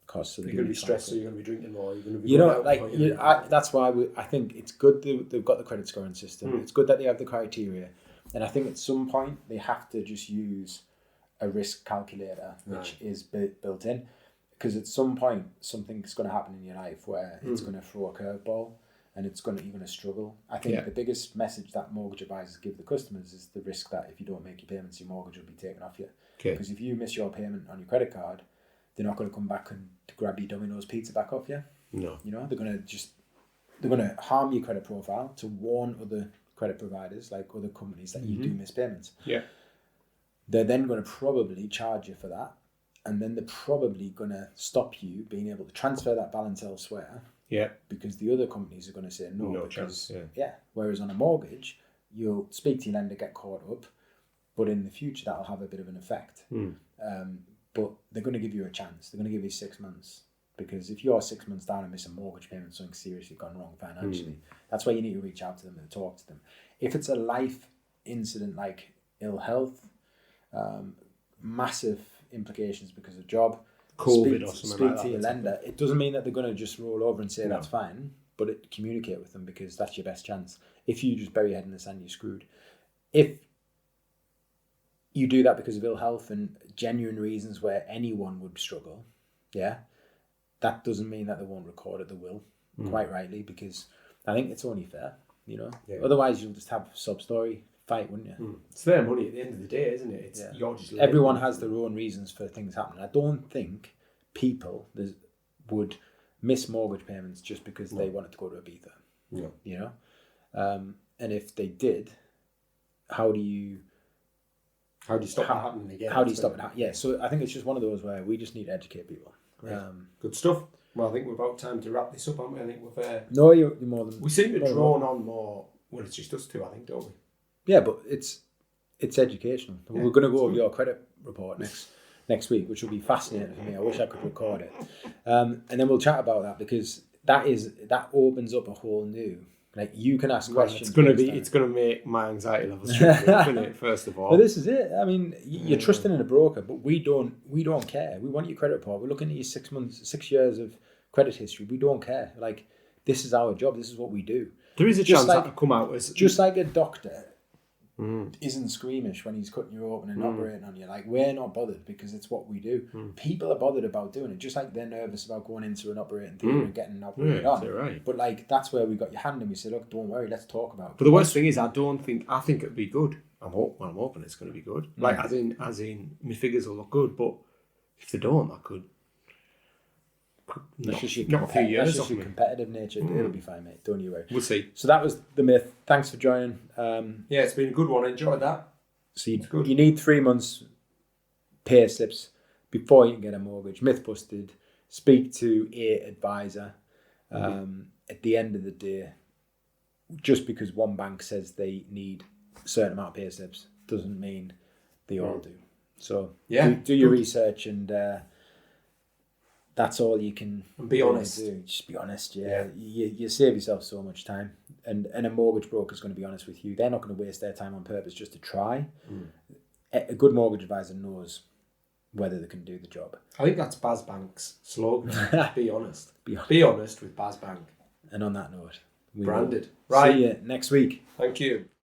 costs. So you're going to be stressed, so you're going to be drinking more. You're going to be that's why I think it's good they've got the credit scoring system. It's good that they have the criteria, and I think at some point they have to just use a risk calculator, which is built in. because at some point something's going to happen in your life where it's going to throw a curveball and you're going to struggle. I think the biggest message that mortgage advisors give the customers is the risk that if you don't make your payments, your mortgage will be taken off you. Because if you miss your payment on your credit card, they're not going to come back and to grab your Domino's pizza back off you. No. You know, they're going to harm your credit profile to warn other credit providers, like other companies, that you do miss payments. Yeah. They're then going to probably charge you for that. And then they're probably going to stop you being able to transfer that balance elsewhere. Yeah. Because the other companies are going to say no. No because, chance. Yeah. Whereas on a mortgage, you'll speak to your lender, get caught up, but in the future that'll have a bit of an effect. But they're going to give you a chance. They're going to give you 6 months. Because if you're 6 months down and miss a mortgage payment, something's seriously gone wrong financially. That's why you need to reach out to them and talk to them. If it's a life incident like ill health, massive implications because of job, COVID or something like that. Speak to your lender. It doesn't mean that they're going to just roll over and say that's fine, but communicate with them because that's your best chance. If you just bury your head in the sand, you're screwed. If you do that because of ill health and genuine reasons where anyone would struggle, that doesn't mean that they won't record it. They will, quite rightly, because I think it's only fair, you know. Yeah. Otherwise, you'll just have a sub-story fight, wouldn't you? It's their money at the end of the day, isn't it? You're just everyone has their own reasons for things happening. I don't think people would miss mortgage payments just because they wanted to go to Ibiza. No. You know, and if they did, how do you stop that happening again? How do you stop it? Yeah, so I think it's just one of those where we just need to educate people. Right. Good stuff. Well, I think we're about time to wrap this up, aren't we? I think we've. No, you're more than. We seem to drone on more. Well, it's just us two, I think, don't we? Yeah, but it's educational. Yeah. We're going to go over your credit report next week, which will be fascinating for me. I wish I could record it, and then we'll chat about that because that opens up a whole new. Like you can ask questions. It's going to make my anxiety levels triple, isn't it? First of all, but this is it. I mean, you're trusting in a broker, but we don't care. We want your credit report. We're looking at your 6 years of credit history. We don't care. Like this is our job. This is what we do. There is a chance that will come out as just like a doctor isn't squeamish when he's cutting you open and operating on you. Like we're not bothered because it's what we do. People are bothered about doing it, just like they're nervous about going into an operating theatre and getting operated on. Right. But like that's where we got your hand and we say, look, don't worry, let's talk about it. But the worst thing is, I think it'd be good. I'm hoping it's going to be good. Like as in, my figures will look good. But if they don't, that could. Not a few years. That's just your competitive nature. It'll be fine, mate. Don't you worry. We'll see. So that was the myth. Thanks for joining. Yeah, it's been a good one. I enjoyed that. So you need 3 months pay slips before you can get a mortgage. Myth busted. Speak to a advisor. At the end of the day, just because one bank says they need a certain amount of pay slips doesn't mean they all do. So do your research and. That's all you can be honest. Do. Just be honest, You save yourself so much time. And a mortgage broker is going to be honest with you. They're not going to waste their time on purpose just to try. A good mortgage advisor knows whether they can do the job. I think that's Baz Bank's slogan. Be honest. Be honest with Baz Bank. And on that note, branded. Right. See you next week. Thank you.